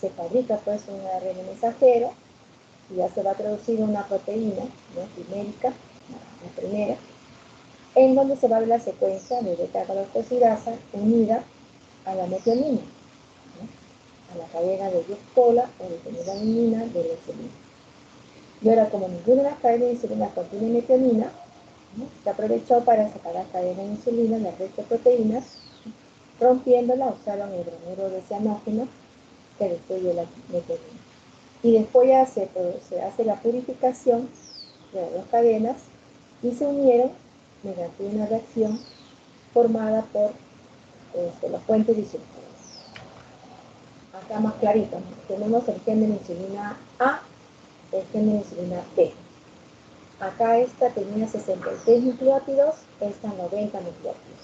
Se fabrica pues un ARN mensajero y ya se va a traducir una proteína, ¿no? Primérica, la primera, en donde se va a ver la secuencia de beta-galactosidasa unida a la metionina, ¿no? A la cadena de glucola o de fenilalanina de la insulina. Y ahora, como ninguna de las cadenas de insulina contiene metionina, ¿no? Se aprovechó para separar cadena de insulina de las resto de proteínas, rompiéndola, usaron el granuro de cianógeno que destruye la metionina. Y después ya se hace la purificación de las dos cadenas y se unieron mediante una reacción formada por los puentes disyuntivos. Acá más clarito, ¿no? Tenemos el gen de la insulina A, el gen de la insulina B. Acá esta tenía 63 nucleótidos, esta 90 nucleótidos.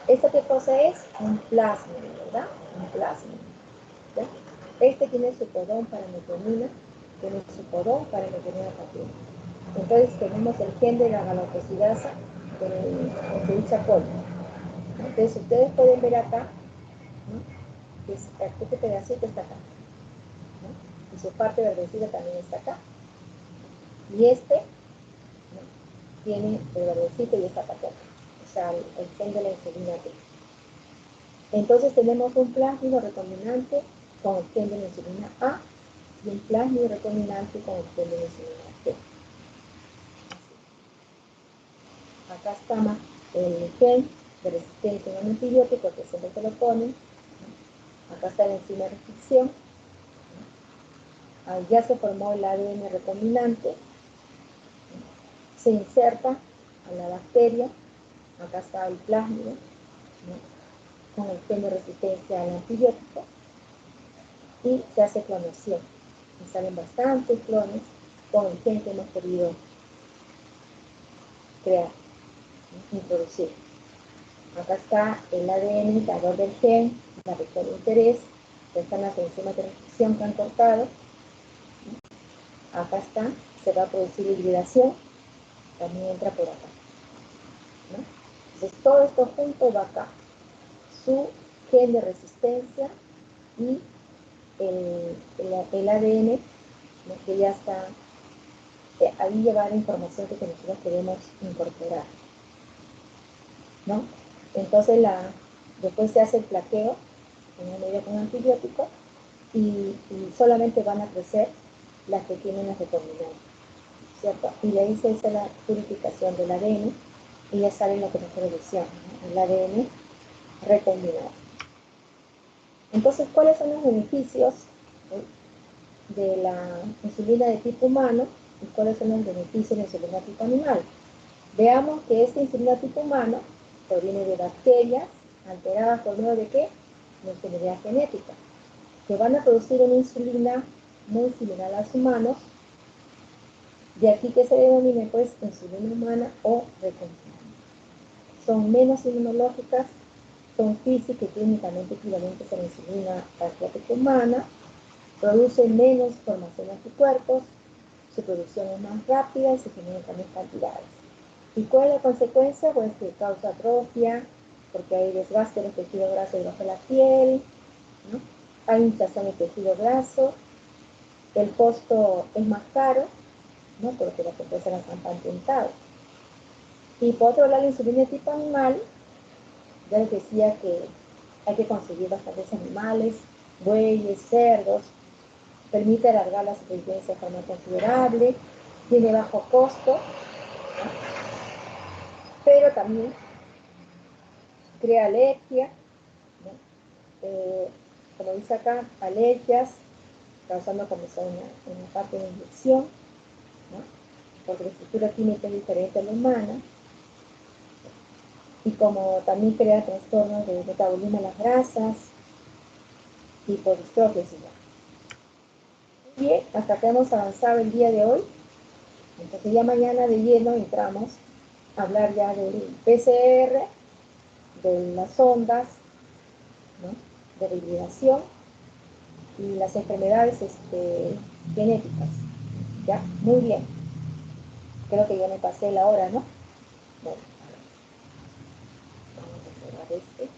¿Esta qué cosa es? Un plasmid, ¿verdad? Un plasmid. ¿Ya? Este tiene su codón para metionina, tiene su codón para metionina también. Entonces tenemos el gen de la galactosidasa de dicha col. Entonces ustedes pueden ver acá, ¿no? Que este pedacito está acá, ¿no? Y su parte verdecita también está acá. Y este, ¿no? Tiene el verdecito y esta parte acá. O sea, el gen de la insulina T. Entonces tenemos un plásmido recombinante con el gen de la insulina A y un plásmido recombinante con el gen de la insulina T. Acá está más el gen de resistencia a un antibiótico, que siempre se lo ponen. Acá está la enzima de restricción. Ahí ya se formó el ADN recombinante. Se inserta a la bacteria. Acá está el plásmido, ¿no? Con el gen de resistencia al antibiótico. Y se hace clonación. Y salen bastantes clones con el gen que hemos querido crear, ¿no? Introducir. Acá está el ADN indicador del gen, la región de interés, acá están las enzimas de restricción que han cortado. Acá está, se va a producir hibridación, también entra por acá, ¿no? Entonces todo esto junto va acá, su gen de resistencia y el ADN, ¿no? Que ya está, ahí lleva la información que nosotros queremos incorporar, ¿no? Entonces después se hace el plaqueo en una medida con antibiótico y solamente van a crecer las que tienen las recombinantes, ¿cierto? Y de ahí se hace la purificación del ADN y ya sale lo que nosotros decíamos, ¿no? El ADN recombinado. Entonces, ¿cuáles son los beneficios de la insulina de tipo humano y cuáles son los beneficios de la insulina tipo animal? Veamos que esta insulina tipo humano proviene de bacterias alteradas por medio de ¿qué? De ingeniería genética, que van a producir una insulina muy similar a los humanos. De aquí que se denomine pues insulina humana o recombinante. Son menos inmunológicas, son física y clínicamente equivalentes a la insulina pancreática humana, producen menos formación de anticuerpos, su producción es más rápida y se generan también cantidades. ¿Y cuál es la consecuencia? Pues que causa atrofia, porque hay desgaste del tejido graso debajo de la piel, ¿no? Hay hinchazón del tejido graso, el costo es más caro, ¿no? Porque las empresas las han patentado. Y por otro lado, la insulina de tipo animal, ya les decía que hay que conseguir bastantes animales, bueyes, cerdos, permite alargar la supervivencia de forma considerable, tiene bajo costo, ¿no? Pero también crea alergia, ¿no? Como dice acá, alergias, causando comezón en la parte de inyección, ¿no? porque la estructura química es diferente a la humana, y como también crea trastornos de metabolismo de las grasas y por distrofias igual. Bien, hasta acá hemos avanzado el día de hoy. Entonces ya mañana de lleno entramos a hablar ya del PCR, de las ondas, ¿no?, de hibridación y las enfermedades genéticas. ¿Ya? Muy bien. Creo que ya me pasé la hora, ¿no? Bueno, vamos a cerrar este.